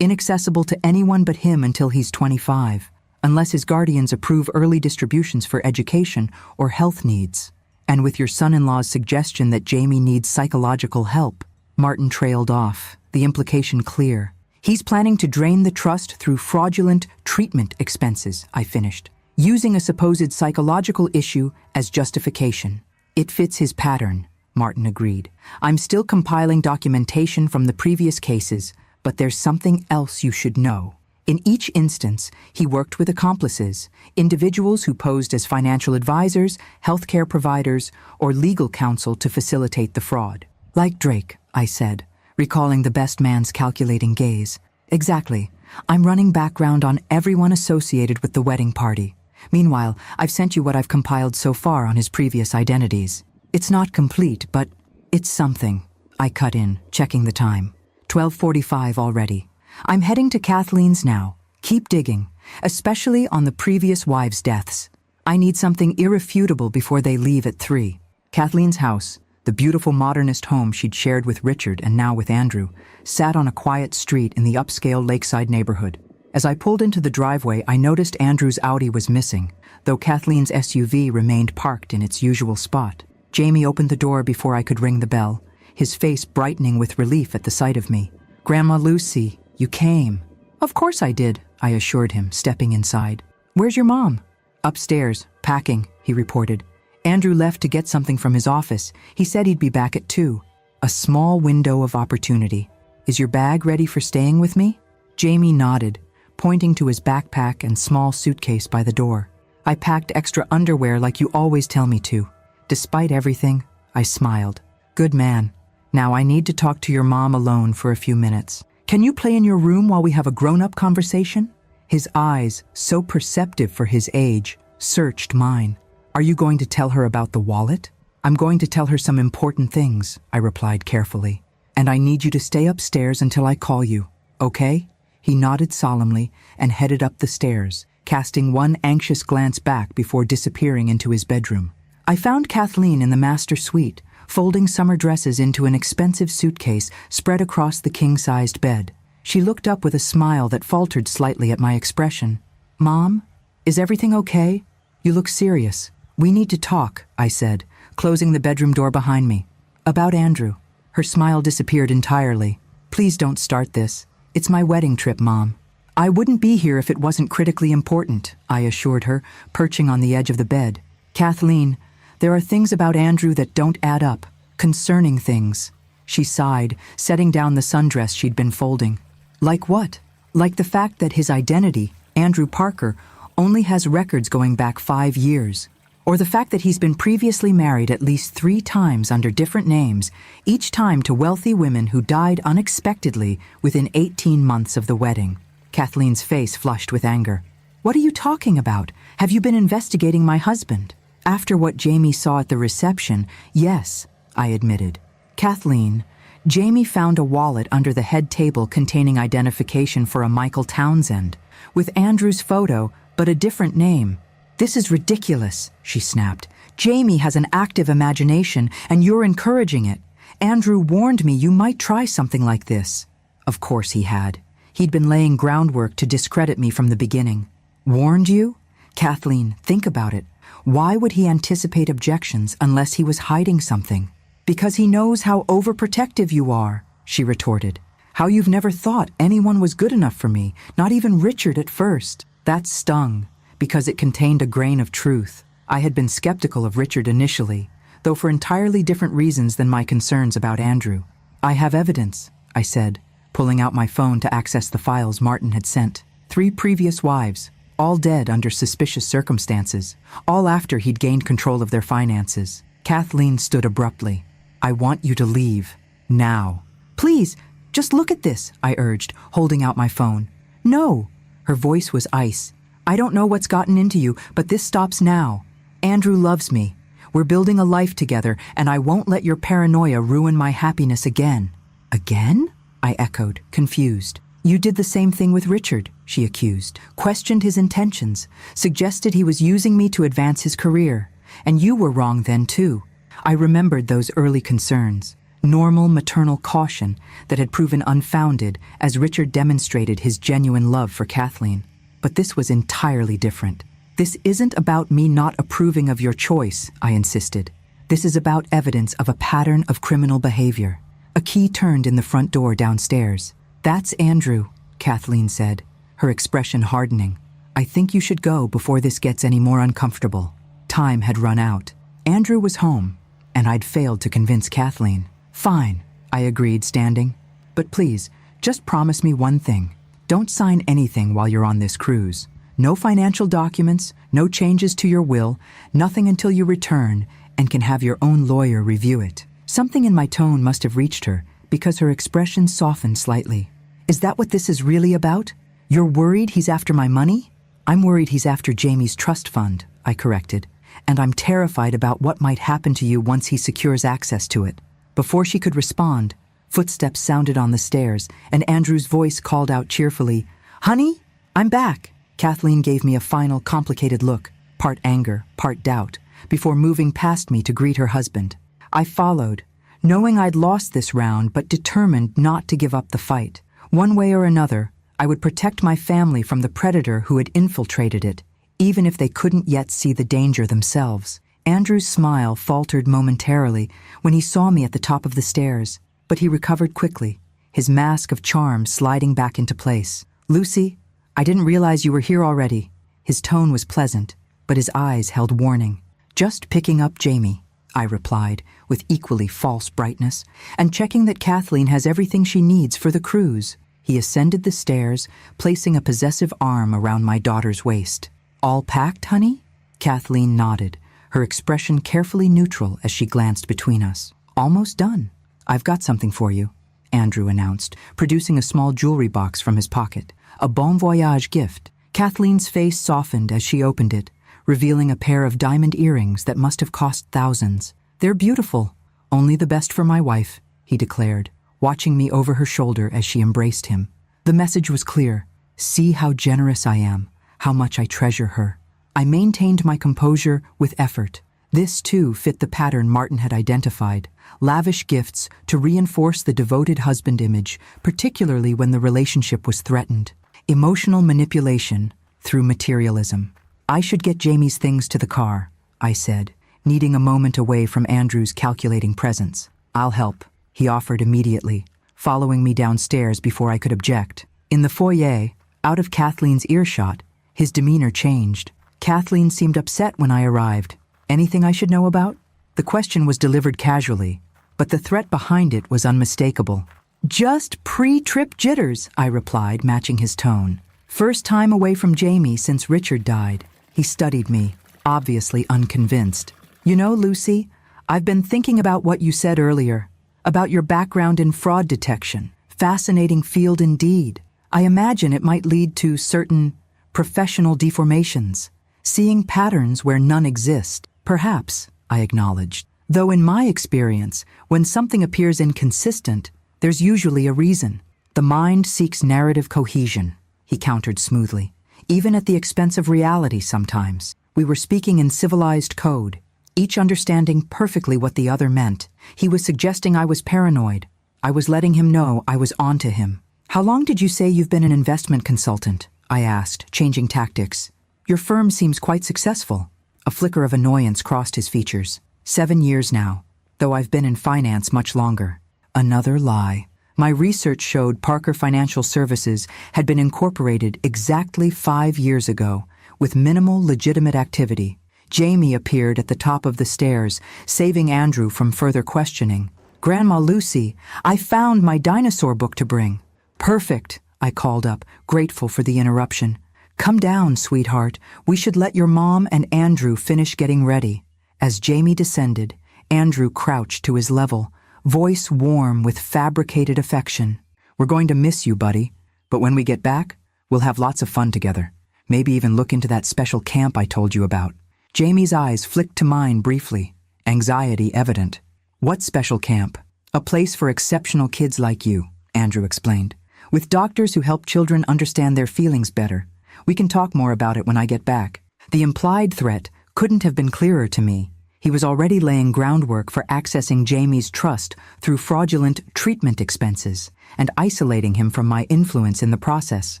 Speaker 1: inaccessible to anyone but him until he's 25, unless his guardians approve early distributions for education or health needs. And with your son-in-law's suggestion that Jamie needs psychological help, Martin trailed off, the implication clear. He's planning to drain the trust through fraudulent treatment expenses, I finished, using a supposed psychological issue as justification. It fits his pattern, Martin agreed. I'm still compiling documentation from the previous cases, but there's something else you should know. In each instance, he worked with accomplices, individuals who posed as financial advisors, healthcare providers, or legal counsel to facilitate the fraud. Like Drake, I said, recalling the best man's calculating gaze. Exactly. I'm running background on everyone associated with the wedding party. Meanwhile, I've sent you what I've compiled so far on his previous identities. It's not complete, but it's something. I cut in, checking the time. 12:45 already. I'm heading to Kathleen's now. Keep digging, especially on the previous wives' deaths. I need something irrefutable before they leave at 3. Kathleen's house, the beautiful modernist home she'd shared with Richard and now with Andrew, sat on a quiet street in the upscale lakeside neighborhood. As I pulled into the driveway, I noticed Andrew's Audi was missing, though Kathleen's SUV remained parked in its usual spot. Jamie opened the door before I could ring the bell, his face brightening with relief at the sight of me. Grandma Lucy, you came. Of course I did, I assured him, stepping inside. Where's your mom? Upstairs, packing, he reported. Andrew left to get something from his office. He said he'd be back at 2. A small window of opportunity. Is your bag ready for staying with me? Jamie nodded, pointing to his backpack and small suitcase by the door. I packed extra underwear like you always tell me to. Despite everything, I smiled. Good man. Now I need to talk to your mom alone for a few minutes. Can you play in your room while we have a grown-up conversation? His eyes, so perceptive for his age, searched mine. Are you going to tell her about the wallet? I'm going to tell her some important things, I replied carefully. And I need you to stay upstairs until I call you, okay? He nodded solemnly and headed up the stairs, casting one anxious glance back before disappearing into his bedroom. I found Kathleen in the master suite, folding summer dresses into an expensive suitcase spread across the king-sized bed. She looked up with a smile that faltered slightly at my expression. Mom, is everything okay? You look serious. We need to talk, I said, closing the bedroom door behind me. About Andrew. Her smile disappeared entirely. Please don't start this. It's my wedding trip, Mom. I wouldn't be here if it wasn't critically important, I assured her, perching on the edge of the bed. Kathleen, there are things about Andrew that don't add up. Concerning things. She sighed, setting down the sundress she'd been folding. Like what? Like the fact that his identity, Andrew Parker, only has records going back 5 years. Or the fact that he's been previously married at least 3 times under different names, each time to wealthy women who died unexpectedly within 18 months of the wedding. Kathleen's face flushed with anger. What are you talking about? Have you been investigating my husband? After what Jamie saw at the reception, yes, I admitted. Kathleen, Jamie found a wallet under the head table containing identification for a Michael Townsend, with Andrew's photo, but a different name. This is ridiculous, she snapped. Jamie has an active imagination, and you're encouraging it. Andrew warned me you might try something like this. Of course he had. He'd been laying groundwork to discredit me from the beginning. Warned you? Kathleen, think about it. Why would he anticipate objections unless he was hiding something? Because he knows how overprotective you are, she retorted. How you've never thought anyone was good enough for me, not even Richard at first. That stung, because it contained a grain of truth. I had been skeptical of Richard initially, though for entirely different reasons than my concerns about Andrew. "I have evidence," I said, pulling out my phone to access the files Martin had sent. 3 previous wives, all dead under suspicious circumstances, all after he'd gained control of their finances. Kathleen stood abruptly. "I want you to leave. Now." "Please, just look at this," I urged, holding out my phone. "No." Her voice was ice. "I don't know what's gotten into you, but this stops now. Andrew loves me. We're building a life together, and I won't let your paranoia ruin my happiness again." "Again?" I echoed, confused. "You did the same thing with Richard," she accused, questioned his intentions, suggested he was using me to advance his career. And you were wrong then, too. I remembered those early concerns, normal maternal caution that had proven unfounded as Richard demonstrated his genuine love for Kathleen. But this was entirely different. "This isn't about me not approving of your choice," I insisted. "This is about evidence of a pattern of criminal behavior." A key turned in the front door downstairs. "That's Andrew," Kathleen said, her expression hardening. "I think you should go before this gets any more uncomfortable." Time had run out. Andrew was home, and I'd failed to convince Kathleen. "Fine," I agreed, standing. "But please, just promise me one thing. Don't sign anything while you're on this cruise. No financial documents, no changes to your will, nothing until you return and can have your own lawyer review it." Something in my tone must have reached her, because her expression softened slightly. "Is that what this is really about? You're worried he's after my money?" "I'm worried he's after Jamie's trust fund," I corrected. "And I'm terrified about what might happen to you once he secures access to it." Before she could respond, footsteps sounded on the stairs, and Andrew's voice called out cheerfully, "Honey, I'm back." Kathleen gave me a final complicated look, part anger, part doubt, before moving past me to greet her husband. I followed, knowing I'd lost this round but determined not to give up the fight. One way or another, I would protect my family from the predator who had infiltrated it, even if they couldn't yet see the danger themselves. Andrew's smile faltered momentarily when he saw me at the top of the stairs, but he recovered quickly, his mask of charm sliding back into place. "Lucy, I didn't realize you were here already." His tone was pleasant, but his eyes held warning. "Just picking up Jamie," I replied, with equally false brightness, "and checking that Kathleen has everything she needs for the cruise." He ascended the stairs, placing a possessive arm around my daughter's waist. "All packed, honey?" Kathleen nodded, her expression carefully neutral as she glanced between us. "Almost done. I've got something for you," Andrew announced, producing a small jewelry box from his pocket. A bon voyage gift. Kathleen's face softened as she opened it, revealing a pair of diamond earrings that must have cost thousands. "They're beautiful. Only the best for my wife," he declared, watching me over her shoulder as she embraced him. The message was clear. See how generous I am, how much I treasure her. I maintained my composure with effort. This, too, fit the pattern Martin had identified. Lavish gifts to reinforce the devoted husband image, particularly when the relationship was threatened. Emotional manipulation through materialism. "I should get Jamie's things to the car," I said, needing a moment away from Andrew's calculating presence. "I'll help," he offered immediately, following me downstairs before I could object. In the foyer, out of Kathleen's earshot, his demeanor changed. Kathleen seemed upset when I arrived. "Anything I should know about?" The question was delivered casually, but the threat behind it was unmistakable. "Just pre-trip jitters," I replied, matching his tone. "First time away from Jamie since Richard died." He studied me, obviously unconvinced. "You know, Lucy, I've been thinking about what you said earlier, about your background in fraud detection. Fascinating field indeed. I imagine it might lead to certain professional deformations, seeing patterns where none exist." "Perhaps," I acknowledged. "Though in my experience, when something appears inconsistent, there's usually a reason. The mind seeks narrative cohesion," he countered smoothly, "even at the expense of reality sometimes." We were speaking in civilized code, each understanding perfectly what the other meant. He was suggesting I was paranoid. I was letting him know I was onto him. "How long did you say you've been an investment consultant?" I asked, changing tactics. "Your firm seems quite successful." A flicker of annoyance crossed his features. 7 years now, though I've been in finance much longer." Another lie. My research showed Parker Financial Services had been incorporated exactly 5 years ago, with minimal legitimate activity. Jamie appeared at the top of the stairs, saving Andrew from further questioning. "Grandma Lucy, I found my dinosaur book to bring." "Perfect," I called up, grateful for the interruption. "Come down, sweetheart. We should let your mom and Andrew finish getting ready." As Jamie descended, Andrew crouched to his level, voice warm with fabricated affection. "We're going to miss you, buddy, but when we get back, we'll have lots of fun together. Maybe even look into that special camp I told you about." Jamie's eyes flicked to mine briefly, anxiety evident. "What special camp?" "A place for exceptional kids like you," Andrew explained, "with doctors who help children understand their feelings better. We can talk more about it when I get back." The implied threat couldn't have been clearer to me. He was already laying groundwork for accessing Jamie's trust through fraudulent treatment expenses and isolating him from my influence in the process.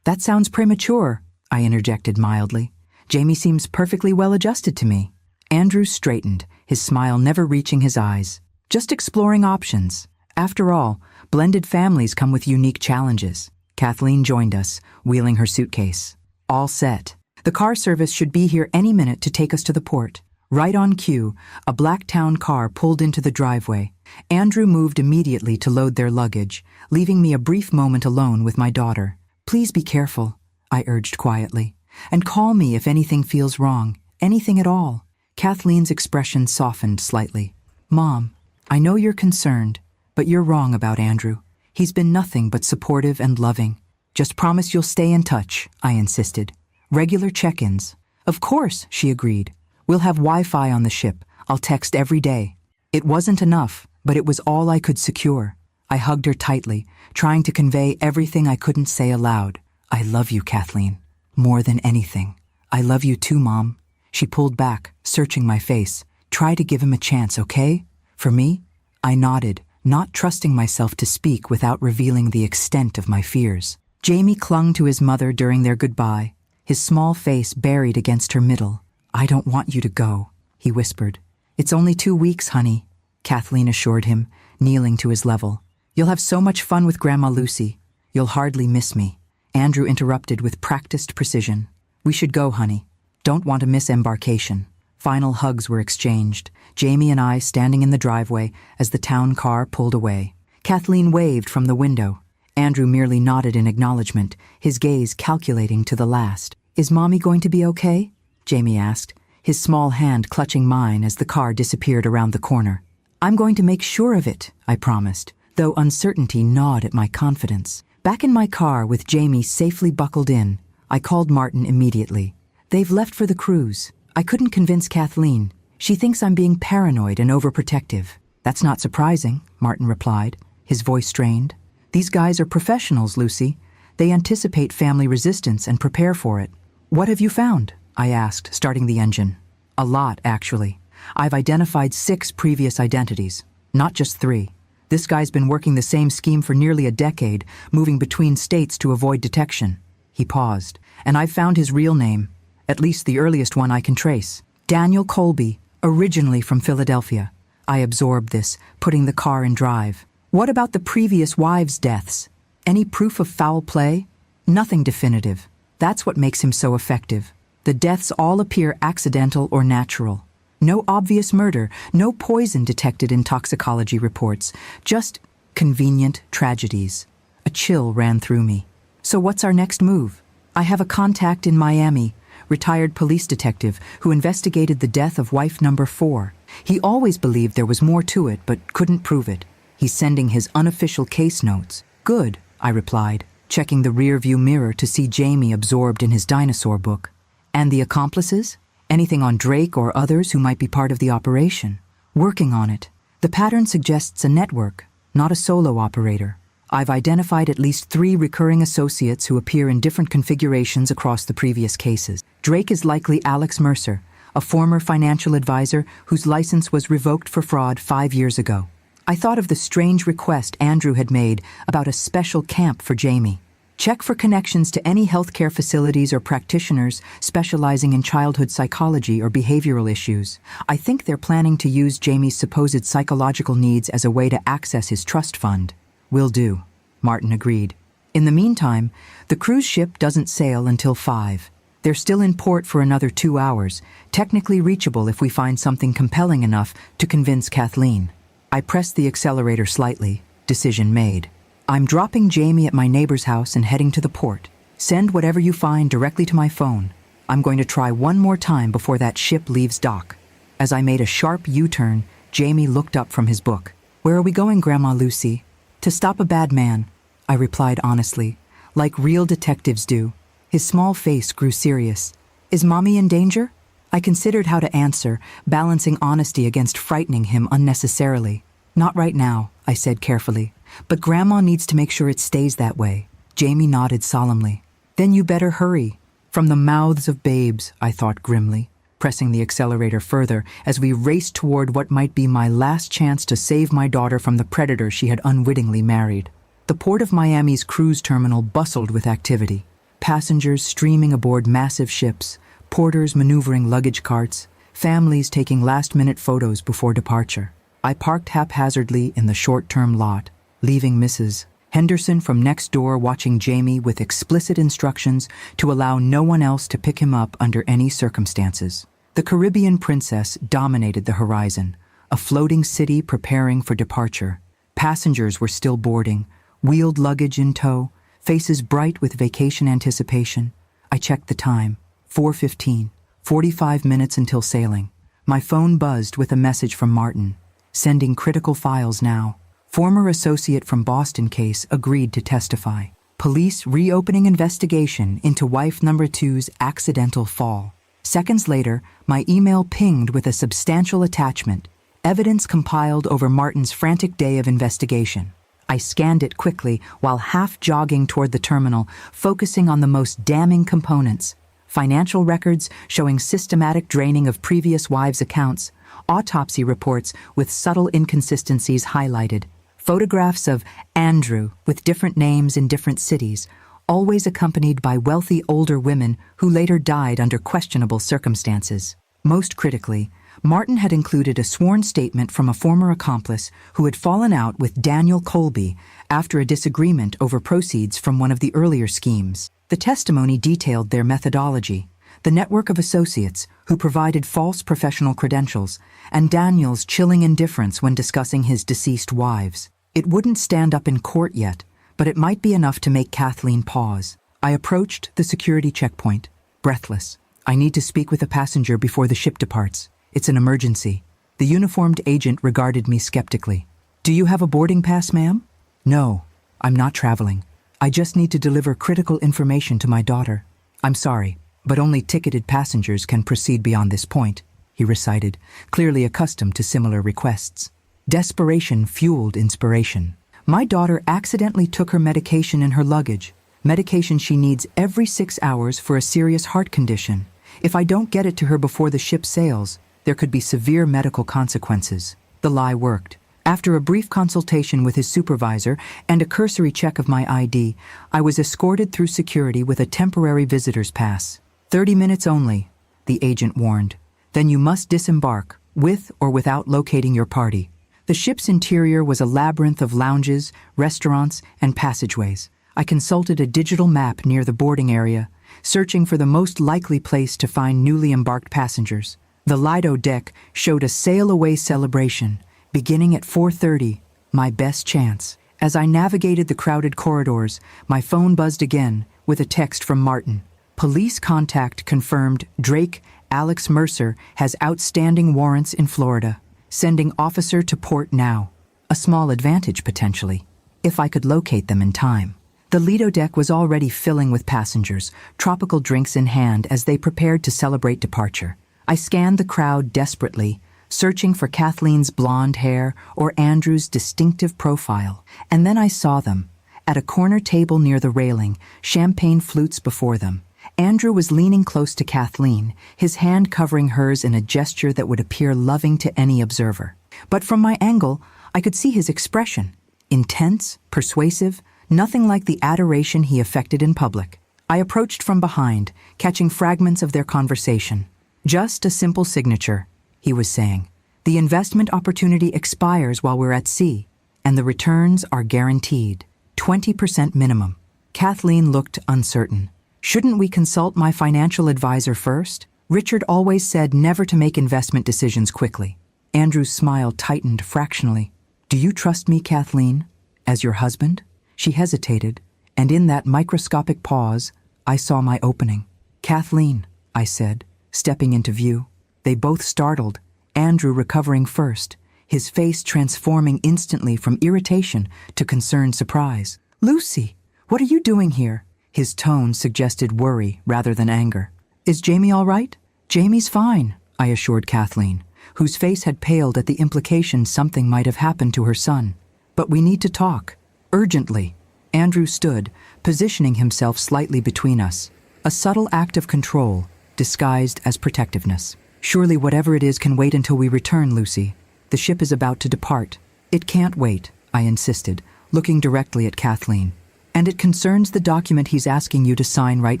Speaker 1: "That sounds premature," I interjected mildly. "Jamie seems perfectly well adjusted to me." Andrew straightened, his smile never reaching his eyes. "Just exploring options. After all, blended families come with unique challenges." Kathleen joined us, wheeling her suitcase. "All set. The car service should be here any minute to take us to the port." Right on cue, a black town car pulled into the driveway. Andrew moved immediately to load their luggage, leaving me a brief moment alone with my daughter. "Please be careful," I urged quietly, "and call me if anything feels wrong, anything at all." Kathleen's expression softened slightly. "Mom, I know you're concerned, but you're wrong about Andrew. He's been nothing but supportive and loving. Just promise you'll stay in touch," I insisted. "Regular check-ins." "Of course," she agreed. "We'll have Wi-Fi on the ship. I'll text every day." It wasn't enough, but it was all I could secure. I hugged her tightly, trying to convey everything I couldn't say aloud. "I love you, Kathleen. More than anything." "I love you too, Mom." She pulled back, searching my face. "Try to give him a chance, okay? For me?" I nodded, not trusting myself to speak without revealing the extent of my fears. Jamie clung to his mother during their goodbye, his small face buried against her middle. "I don't want you to go," he whispered. "It's only 2 weeks, honey," Kathleen assured him, kneeling to his level. "You'll have so much fun with Grandma Lucy. You'll hardly miss me." Andrew interrupted with practiced precision. "We should go, honey. Don't want to miss embarkation." Final hugs were exchanged, Jamie and I standing in the driveway as the town car pulled away. Kathleen waved from the window. Andrew merely nodded in acknowledgement, his gaze calculating to the last. "Is Mommy going to be okay?" Jamie asked, his small hand clutching mine as the car disappeared around the corner. "I'm going to make sure of it," I promised, though uncertainty gnawed at my confidence. Back in my car with Jamie safely buckled in, I called Martin immediately. "They've left for the cruise. I couldn't convince Kathleen. She thinks I'm being paranoid and overprotective." "That's not surprising," Martin replied, his voice strained. "These guys are professionals, Lucy. They anticipate family resistance and prepare for it." "What have you found?" I asked, starting the engine. "A lot, actually. I've identified 6 previous identities, not just 3. This guy's been working the same scheme for nearly a decade, moving between states to avoid detection." He paused, "and I've found his real name, at least the earliest one I can trace. Daniel Colby, originally from Philadelphia." I absorbed this, putting the car in drive. "What about the previous wives' deaths? Any proof of foul play?" "Nothing definitive. That's what makes him so effective. The deaths all appear accidental or natural. No obvious murder, no poison detected in toxicology reports, just convenient tragedies." A chill ran through me. "So what's our next move?" "I have a contact in Miami, retired police detective who investigated the death of wife number 4. He always believed there was more to it, but couldn't prove it. He's sending his unofficial case notes." "Good," I replied, checking the rear-view mirror to see Jamie absorbed in his dinosaur book. "And the accomplices? Anything on Drake or others who might be part of the operation?" "Working on it. The pattern suggests a network, not a solo operator. I've identified at least 3 recurring associates who appear in different configurations across the previous cases. Drake is likely Alex Mercer, a former financial advisor whose license was revoked for fraud 5 years ago. I thought of the strange request Andrew had made about a special camp for Jamie. Check for connections to any healthcare facilities or practitioners specializing in childhood psychology or behavioral issues. I think they're planning to use Jamie's supposed psychological needs as a way to access his trust fund." "Will do," Martin agreed. "In the meantime, the cruise ship doesn't sail until 5. They're still in port for another 2 hours, technically reachable if we find something compelling enough to convince Kathleen. I pressed the accelerator slightly. Decision made. I'm dropping Jamie at my neighbor's house and heading to the port. Send whatever you find directly to my phone. I'm going to try one more time before that ship leaves dock. As I made a sharp U-turn, Jamie looked up from his book. Where are we going, Grandma Lucy? To stop a bad man, I replied honestly, like real detectives do. His small face grew serious. Is Mommy in danger? I considered how to answer, balancing honesty against frightening him unnecessarily. Not right now, I said carefully, but Grandma needs to make sure it stays that way. Jamie nodded solemnly. Then you better hurry. From the mouths of babes, I thought grimly, pressing the accelerator further as we raced toward what might be my last chance to save my daughter from the predator she had unwittingly married. The port of Miami's cruise terminal bustled with activity. Passengers streaming aboard massive ships, porters maneuvering luggage carts, families taking last-minute photos before departure. I parked haphazardly in the short-term lot, leaving Mrs. Henderson from next door watching Jamie with explicit instructions to allow no one else to pick him up under any circumstances. The Caribbean Princess dominated the horizon, a floating city preparing for departure. Passengers were still boarding, wheeled luggage in tow, faces bright with vacation anticipation. I checked the time. 4:15, 45 minutes until sailing. My phone buzzed with a message from Martin. Sending critical files now. Former associate from Boston case agreed to testify. Police reopening investigation into wife number 2's accidental fall. Seconds later, my email pinged with a substantial attachment, evidence compiled over Martin's frantic day of investigation. I scanned it quickly while half jogging toward the terminal, focusing on the most damning components. Financial records showing systematic draining of previous wives' accounts, autopsy reports with subtle inconsistencies highlighted, photographs of Andrew with different names in different cities, always accompanied by wealthy older women who later died under questionable circumstances. Most critically, Martin had included a sworn statement from a former accomplice who had fallen out with Daniel Colby after a disagreement over proceeds from one of the earlier schemes. The testimony detailed their methodology, the network of associates who provided false professional credentials, and Daniel's chilling indifference when discussing his deceased wives. It wouldn't stand up in court yet, but it might be enough to make Kathleen pause. I approached the security checkpoint, breathless. I need to speak with a passenger before the ship departs. It's an emergency. The uniformed agent regarded me skeptically. Do you have a boarding pass, ma'am? No, I'm not traveling. I just need to deliver critical information to my daughter. I'm sorry, but only ticketed passengers can proceed beyond this point, he recited, clearly accustomed to similar requests. Desperation fueled inspiration. My daughter accidentally took her medication in her luggage, medication she needs every 6 hours for a serious heart condition. If I don't get it to her before the ship sails, there could be severe medical consequences. The lie worked. After a brief consultation with his supervisor and a cursory check of my ID, I was escorted through security with a temporary visitor's pass. 30 minutes only, the agent warned. Then you must disembark, with or without locating your party. The ship's interior was a labyrinth of lounges, restaurants, and passageways. I consulted a digital map near the boarding area, searching for the most likely place to find newly embarked passengers. The Lido deck showed a sail-away celebration, beginning at 4:30, my best chance. As I navigated the crowded corridors, my phone buzzed again with a text from Martin. Police contact confirmed Drake Alex Mercer has outstanding warrants in Florida. Sending officer to port now. A small advantage, potentially, if I could locate them in time. The Lido deck was already filling with passengers, tropical drinks in hand as they prepared to celebrate departure. I scanned the crowd desperately, searching for Kathleen's blonde hair or Andrew's distinctive profile. And then I saw them. At a corner table near the railing, champagne flutes before them. Andrew was leaning close to Kathleen, his hand covering hers in a gesture that would appear loving to any observer. But from my angle, I could see his expression. Intense, persuasive, nothing like the adoration he affected in public. I approached from behind, catching fragments of their conversation. Just a simple signature, he was saying. The investment opportunity expires while we're at sea, and the returns are guaranteed. 20% minimum. Kathleen looked uncertain. Shouldn't we consult my financial advisor first? Richard always said never to make investment decisions quickly. Andrew's smile tightened fractionally. Do you trust me, Kathleen, as your husband? She hesitated, and in that microscopic pause, I saw my opening. Kathleen, I said, stepping into view. They both startled, Andrew recovering first, his face transforming instantly from irritation to concerned surprise. Lucy, what are you doing here? His tone suggested worry rather than anger. Is Jamie all right? Jamie's fine, I assured Kathleen, whose face had paled at the implication something might have happened to her son. But we need to talk. Urgently. Andrew stood, positioning himself slightly between us. A subtle act of control, disguised as protectiveness. Surely whatever it is can wait until we return, Lucy. The ship is about to depart. It can't wait, I insisted, looking directly at Kathleen. And it concerns the document he's asking you to sign right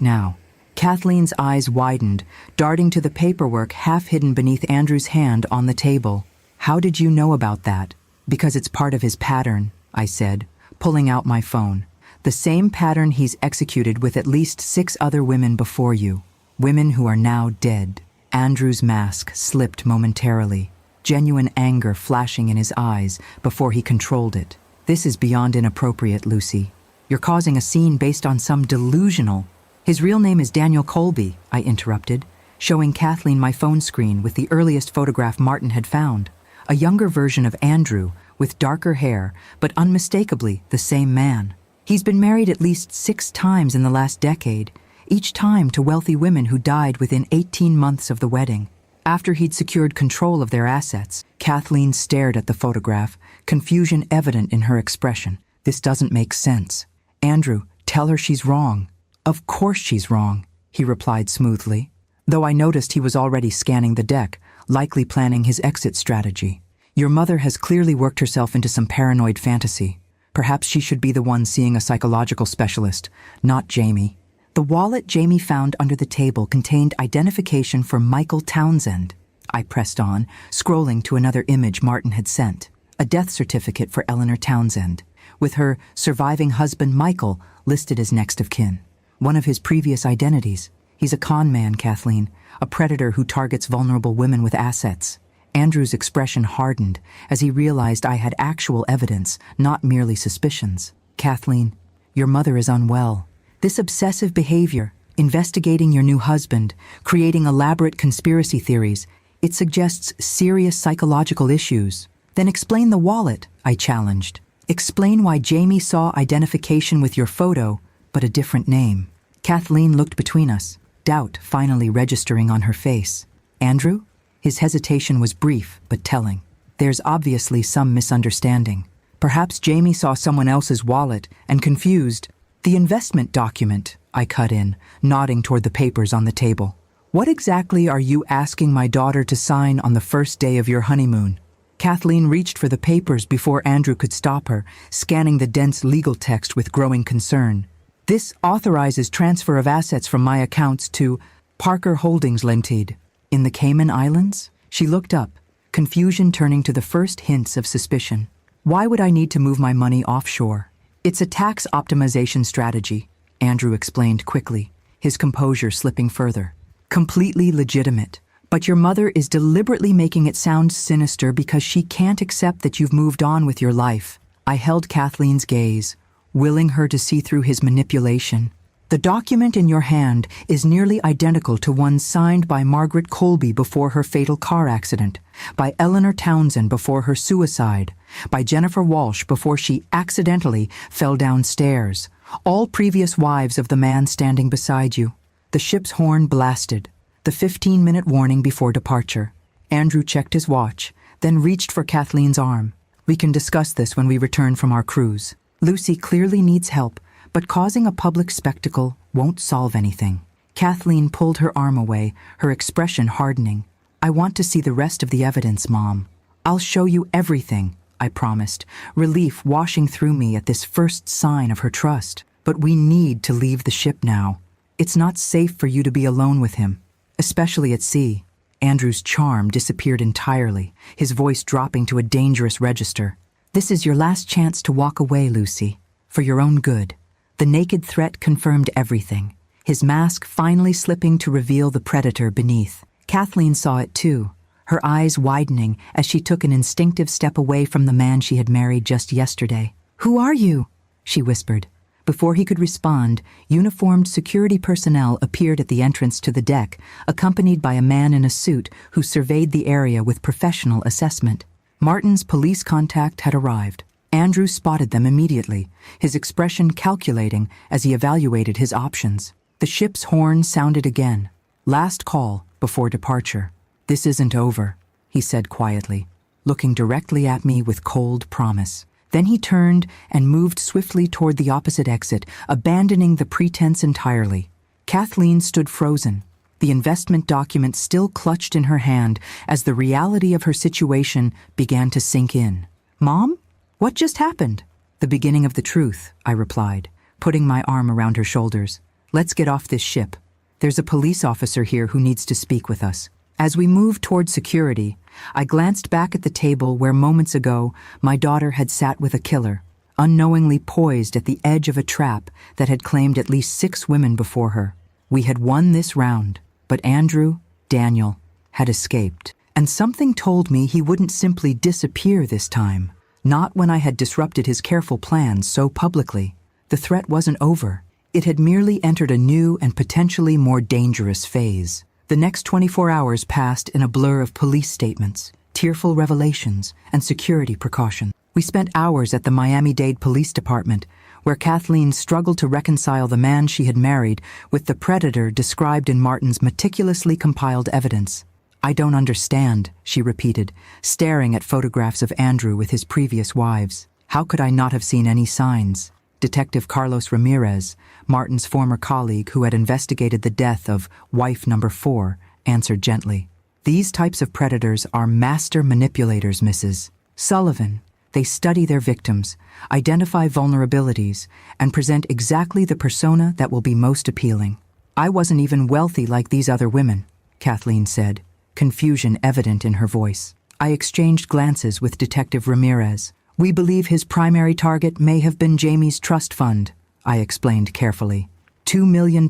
Speaker 1: now. Kathleen's eyes widened, darting to the paperwork half hidden beneath Andrew's hand on the table. How did you know about that? Because it's part of his pattern, I said, pulling out my phone. The same pattern he's executed with at least 6 other women before you. Women who are now dead. Andrew's mask slipped momentarily, genuine anger flashing in his eyes before he controlled it. This is beyond inappropriate, Lucy. You're causing a scene based on some delusional... His real name is Daniel Colby, I interrupted, showing Kathleen my phone screen with the earliest photograph Martin had found. A younger version of Andrew, with darker hair, but unmistakably the same man. He's been married at least 6 times in the last decade, each time to wealthy women who died within 18 months of the wedding. After he'd secured control of their assets, Kathleen stared at the photograph, confusion evident in her expression. This doesn't make sense. Andrew, tell her she's wrong. Of course she's wrong, he replied smoothly, though I noticed he was already scanning the deck, likely planning his exit strategy. Your mother has clearly worked herself into some paranoid fantasy. Perhaps she should be the one seeing a psychological specialist, not Jamie. The wallet Jamie found under the table contained identification for Michael Townsend. I pressed on, scrolling to another image Martin had sent. A death certificate for Eleanor Townsend, with her surviving husband Michael listed as next of kin. One of his previous identities. He's a con man, Kathleen, a predator who targets vulnerable women with assets. Andrew's expression hardened as he realized I had actual evidence, not merely suspicions. Kathleen, your mother is unwell. This obsessive behavior, investigating your new husband, creating elaborate conspiracy theories, it suggests serious psychological issues. Then explain the wallet, I challenged. Explain why Jamie saw identification with your photo, but a different name. Kathleen looked between us, doubt finally registering on her face. Andrew? His hesitation was brief, but telling. There's obviously some misunderstanding. Perhaps Jamie saw someone else's wallet and confused. The investment document, I cut in, nodding toward the papers on the table. What exactly are you asking my daughter to sign on the first day of your honeymoon? Kathleen reached for the papers before Andrew could stop her, scanning the dense legal text with growing concern. This authorizes transfer of assets from my accounts to Parker Holdings Limited. In the Cayman Islands? She looked up, confusion turning to the first hints of suspicion. Why would I need to move my money offshore? It's a tax optimization strategy, Andrew explained quickly, his composure slipping further. Completely legitimate. But your mother is deliberately making it sound sinister because she can't accept that you've moved on with your life. I held Kathleen's gaze, willing her to see through his manipulation. The document in your hand is nearly identical to one signed by Margaret Colby before her fatal car accident, by Eleanor Townsend before her suicide, by Jennifer Walsh before she accidentally fell downstairs, all previous wives of the man standing beside you. The ship's horn blasted, the 15-minute warning before departure. Andrew checked his watch, then reached for Kathleen's arm. We can discuss this when we return from our cruise. Lucy clearly needs help, but causing a public spectacle won't solve anything. Kathleen pulled her arm away, her expression hardening. I want to see the rest of the evidence, Mom. I'll show you everything, I promised, relief washing through me at this first sign of her trust. But we need to leave the ship now. It's not safe for you to be alone with him, especially at sea. Andrew's charm disappeared entirely, his voice dropping to a dangerous register. This is your last chance to walk away, Lucy, for your own good. The naked threat confirmed everything. his mask finally slipping to reveal the predator beneath. Kathleen saw it too, her eyes widening as she took an instinctive step away from the man she had married just yesterday. "Who are you?" she whispered. Before he could respond, uniformed security personnel appeared at the entrance to the deck, accompanied by a man in a suit who surveyed the area with professional assessment. Martin's police contact had arrived. Andrew spotted them immediately, his expression calculating as he evaluated his options. The ship's horn sounded again. Last call before departure. "This isn't over," he said quietly, looking directly at me with cold promise. Then he turned and moved swiftly toward the opposite exit, abandoning the pretense entirely. Kathleen stood frozen, the investment document still clutched in her hand as the reality of her situation began to sink in. "Mom? What just happened?" "The beginning of the truth," I replied, putting my arm around her shoulders. "Let's get off this ship. There's a police officer here who needs to speak with us." As we moved toward security, I glanced back at the table where moments ago my daughter had sat with a killer, unknowingly poised at the edge of a trap that had claimed at least 6 women before her. We had won this round, but Andrew, Daniel, had escaped. And something told me he wouldn't simply disappear this time, not when I had disrupted his careful plans so publicly. The threat wasn't over. It had merely entered a new and potentially more dangerous phase. The next 24 hours passed in a blur of police statements, tearful revelations, and security precautions. We spent hours at the Miami-Dade Police Department, where Kathleen struggled to reconcile the man she had married with the predator described in Martin's meticulously compiled evidence. "I don't understand," she repeated, staring at photographs of Andrew with his previous wives. "How could I not have seen any signs?" Detective Carlos Ramirez, Martin's former colleague who had investigated the death of wife number 4, answered gently. "These types of predators are master manipulators, Mrs. Sullivan. They study their victims, identify vulnerabilities, and present exactly the persona that will be most appealing. I wasn't even wealthy like these other women," Kathleen said, confusion evident in her voice. I exchanged glances with Detective Ramirez. "We believe his primary target may have been Jamie's trust fund," I explained carefully. $2 million,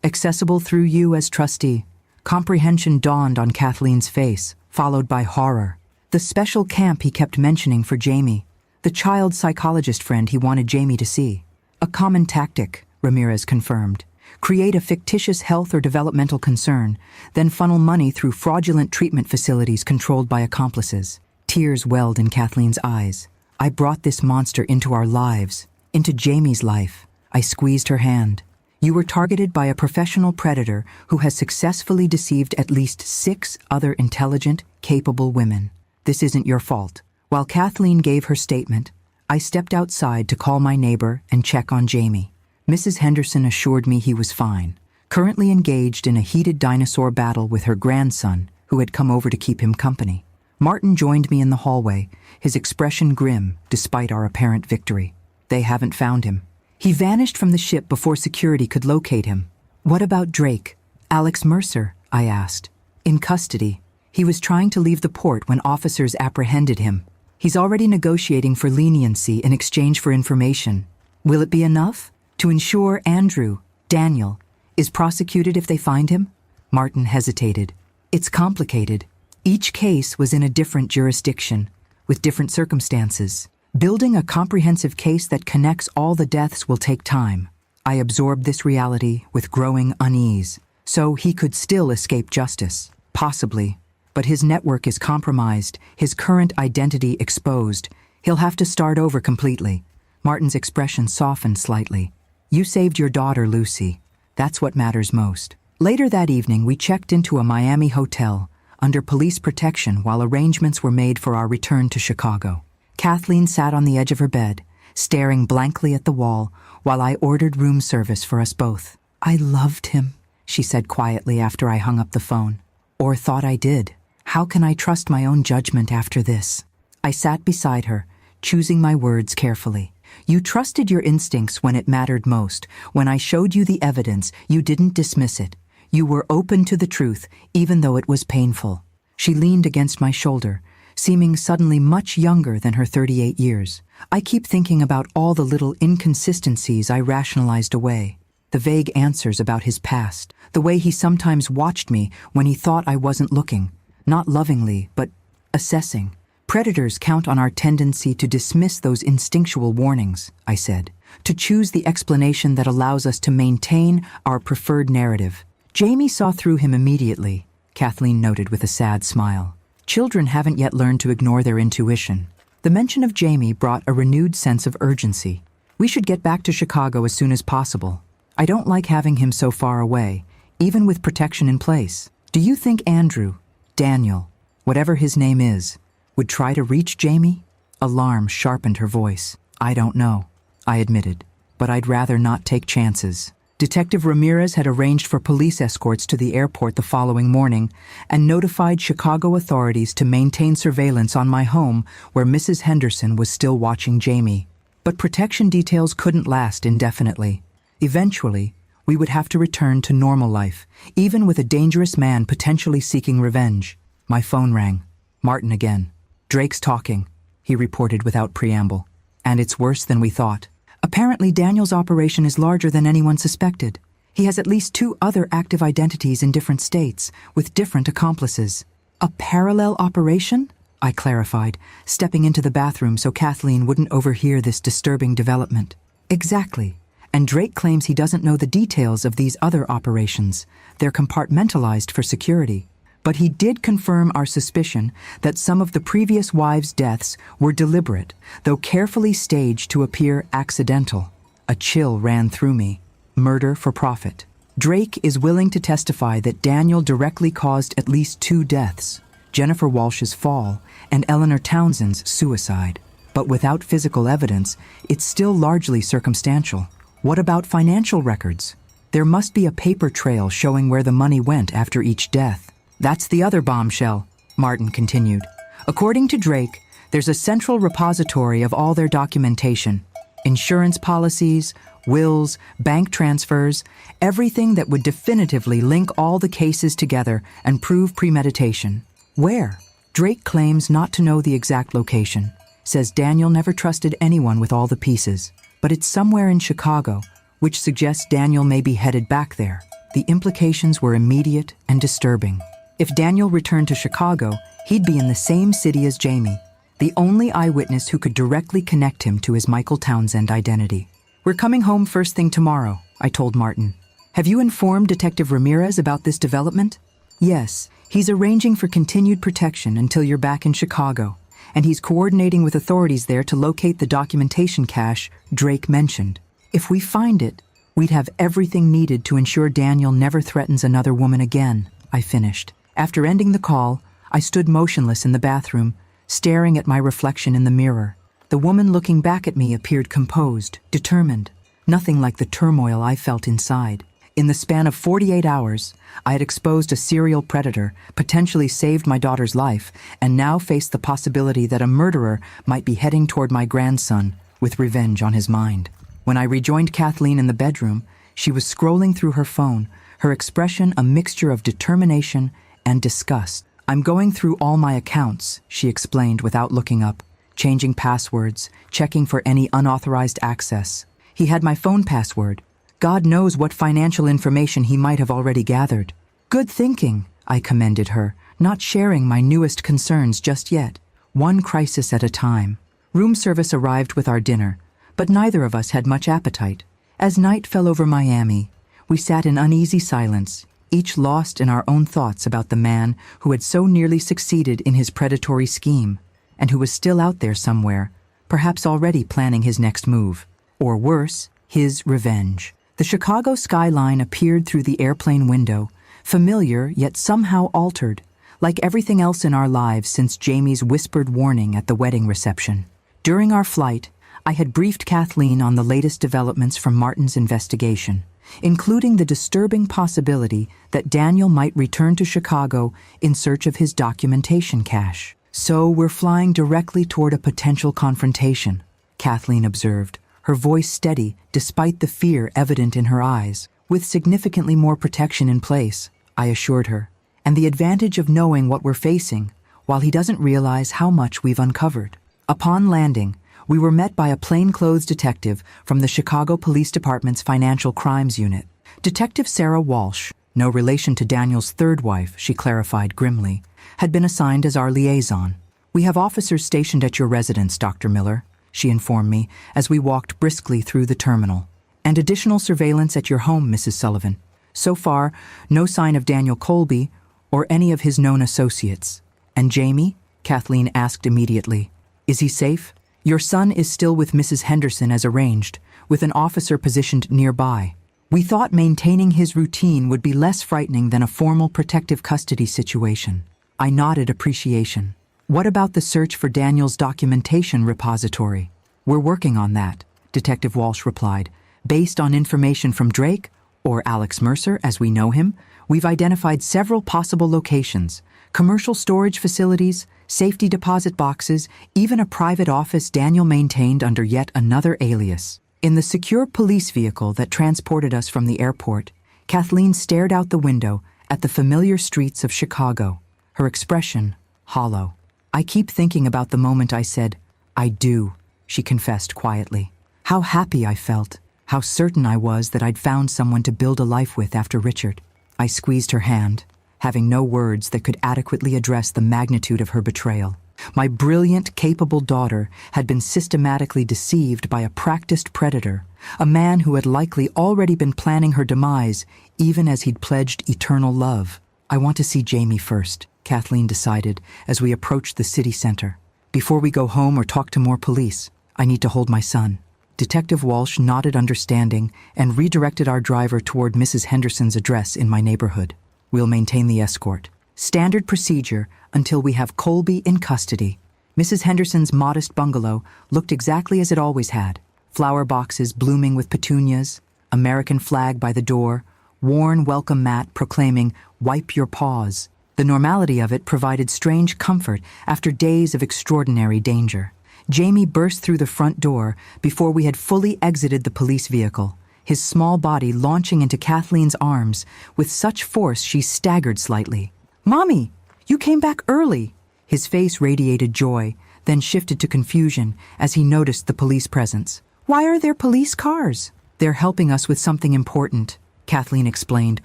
Speaker 1: accessible through you as trustee. Comprehension dawned on Kathleen's face, followed by horror. The special camp he kept mentioning for Jamie. The child psychologist friend he wanted Jamie to see. A common tactic, Ramirez confirmed. Create a fictitious health or developmental concern, then funnel money through fraudulent treatment facilities controlled by accomplices. Tears welled in Kathleen's eyes. "I brought this monster into our lives, into Jamie's life." I squeezed her hand. "You were targeted by a professional predator who has successfully deceived at least 6 other intelligent, capable women. This isn't your fault." While Kathleen gave her statement, I stepped outside to call my neighbor and check on Jamie. Mrs. Henderson assured me he was fine, currently engaged in a heated dinosaur battle with her grandson, who had come over to keep him company. Martin joined me in the hallway, his expression grim despite our apparent victory. "They haven't found him. He vanished from the ship before security could locate him." "What about Drake? Alex Mercer?" I asked. "In custody. He was trying to leave the port when officers apprehended him. He's already negotiating for leniency in exchange for information. Will it be enough to ensure Andrew, Daniel, is prosecuted if they find him?" Martin hesitated. "It's complicated. Each case was in a different jurisdiction, with different circumstances. Building a comprehensive case that connects all the deaths will take time." I absorbed this reality with growing unease. So he could still escape justice. Possibly. But his network is compromised, his current identity exposed. He'll have to start over completely. Martin's expression softened slightly. "You saved your daughter, Lucy. That's what matters most." Later that evening, we checked into a Miami hotel, under police protection while arrangements were made for our return to Chicago. Kathleen sat on the edge of her bed, staring blankly at the wall while I ordered room service for us both. "I loved him," she said quietly after I hung up the phone. "Or thought I did. How can I trust my own judgment after this?" I sat beside her, choosing my words carefully. "You trusted your instincts when it mattered most. When I showed you the evidence, you didn't dismiss it. You were open to the truth, even though it was painful." She leaned against my shoulder, seeming suddenly much younger than her 38 years. "I keep thinking about all the little inconsistencies I rationalized away. the vague answers about his past, the way he sometimes watched me when he thought I wasn't looking, not lovingly, but assessing. Predators count on our tendency to dismiss those instinctual warnings, I said, to choose the explanation that allows us to maintain our preferred narrative. Jamie saw through him immediately, Kathleen noted with a sad smile. Children haven't yet learned to ignore their intuition. The mention of Jamie brought a renewed sense of urgency. We should get back to Chicago as soon as possible. I don't like having him so far away, even with protection in place. Do you think Andrew, Daniel, whatever his name is, would try to reach Jamie? Alarm sharpened her voice. I don't know, I admitted, but I'd rather not take chances. Detective Ramirez had arranged for police escorts to the airport the following morning and notified Chicago authorities to maintain surveillance on my home where Mrs. Henderson was still watching Jamie. But protection details couldn't last indefinitely. Eventually, we would have to return to normal life, even with a dangerous man potentially seeking revenge. My phone rang. Martin again. Drake's talking, he reported without preamble. And it's worse than we thought. Apparently, Daniel's operation is larger than anyone suspected. He has at least 2 other active identities in different states, with different accomplices. A parallel operation? I clarified, stepping into the bathroom so Kathleen wouldn't overhear this disturbing development. Exactly. And Drake claims he doesn't know the details of these other operations. They're compartmentalized for security. But he did confirm our suspicion that some of the previous wives' deaths were deliberate, though carefully staged to appear accidental. A chill ran through me. Murder for profit. Drake is willing to testify that Daniel directly caused at least 2 deaths, Jennifer Walsh's fall and Eleanor Townsend's suicide. But without physical evidence, it's still largely circumstantial. What about financial records? There must be a paper trail showing where the money went after each death. That's the other bombshell, Martin continued. According to Drake, there's a central repository of all their documentation. Insurance policies, wills, bank transfers, everything that would definitively link all the cases together and prove premeditation. Where? Drake claims not to know the exact location, says Daniel never trusted anyone with all the pieces. But it's somewhere in Chicago, which suggests Daniel may be headed back there. The implications were immediate and disturbing. If Daniel returned to Chicago, he'd be in the same city as Jamie, the only eyewitness who could directly connect him to his Michael Townsend identity. We're coming home first thing tomorrow, I told Martin. Have you informed Detective Ramirez about this development? Yes, he's arranging for continued protection until you're back in Chicago, and he's coordinating with authorities there to locate the documentation cache Drake mentioned. If we find it, we'd have everything needed to ensure Daniel never threatens another woman again, I finished. After ending the call, I stood motionless in the bathroom, staring at my reflection in the mirror. The woman looking back at me appeared composed, determined, nothing like the turmoil I felt inside. In the span of 48 hours, I had exposed a serial predator, potentially saved my daughter's life, and now faced the possibility that a murderer might be heading toward my grandson with revenge on his mind. When I rejoined Kathleen in the bedroom, she was scrolling through her phone, her expression a mixture of determination and disgust. I'm going through all my accounts, she explained without looking up, changing passwords, checking for any unauthorized access. He had my phone password. God knows what financial information he might have already gathered. Good thinking, I commended her, not sharing my newest concerns just yet. One crisis at a time. Room service arrived with our dinner, but neither of us had much appetite. As night fell over Miami, we sat in uneasy silence, each lost in our own thoughts about the man who had so nearly succeeded in his predatory scheme, and who was still out there somewhere, perhaps already planning his next move. Or worse, his revenge. The Chicago skyline appeared through the airplane window, familiar yet somehow altered, like everything else in our lives since Jamie's whispered warning at the wedding reception. During our flight, I had briefed Kathleen on the latest developments from Martin's investigation, including the disturbing possibility that Daniel might return to Chicago in search of his documentation cache. So we're flying directly toward a potential confrontation, Kathleen observed, her voice steady despite the fear evident in her eyes. With significantly more protection in place, I assured her, and the advantage of knowing what we're facing, while he doesn't realize how much we've uncovered. Upon landing, We were met by a plainclothes detective from the Chicago Police Department's Financial Crimes Unit. Detective Sarah Walsh, no relation to Daniel's third wife, she clarified grimly, had been assigned as our liaison. "We have officers stationed at your residence, Dr. Miller," she informed me as we walked briskly through the terminal. "And additional surveillance at your home, Mrs. Sullivan. So far, no sign of Daniel Colby or any of his known associates." "And Jamie?" Kathleen asked immediately. "Is he safe?" "Your son is still with Mrs. Henderson as arranged, with an officer positioned nearby. We thought maintaining his routine would be less frightening than a formal protective custody situation." I nodded appreciation. "What about the search for Daniel's documentation repository?" "We're working on that," Detective Walsh replied. "Based on information from Drake, or Alex Mercer as we know him, we've identified several possible locations: commercial storage facilities, safety deposit boxes, even a private office Daniel maintained under yet another alias. In the secure police vehicle that transported us from the airport, Kathleen stared out the window at the familiar streets of Chicago, her expression hollow. "I keep thinking about the moment I said, 'I do,'" she confessed quietly. "How happy I felt, how certain I was that I'd found someone to build a life with after Richard." I squeezed her hand, having no words that could adequately address the magnitude of her betrayal. My brilliant, capable daughter had been systematically deceived by a practiced predator, a man who had likely already been planning her demise, even as he'd pledged eternal love. "I want to see Jamie first," Kathleen decided as we approached the city center. "Before we go home or talk to more police, I need to hold my son." Detective Walsh nodded understanding and redirected our driver toward Mrs. Henderson's address in my neighborhood. "We'll maintain the escort. Standard procedure until we have Colby in custody." Mrs. Henderson's modest bungalow looked exactly as it always had. Flower boxes blooming with petunias, American flag by the door, worn welcome mat proclaiming, "Wipe your paws." The normality of it provided strange comfort after days of extraordinary danger. Jamie burst through the front door before we had fully exited the police vehicle, his small body launching into Kathleen's arms with such force she staggered slightly. "Mommy, you came back early!" His face radiated joy, then shifted to confusion as he noticed the police presence. "Why are there police cars?" "They're helping us with something important," Kathleen explained,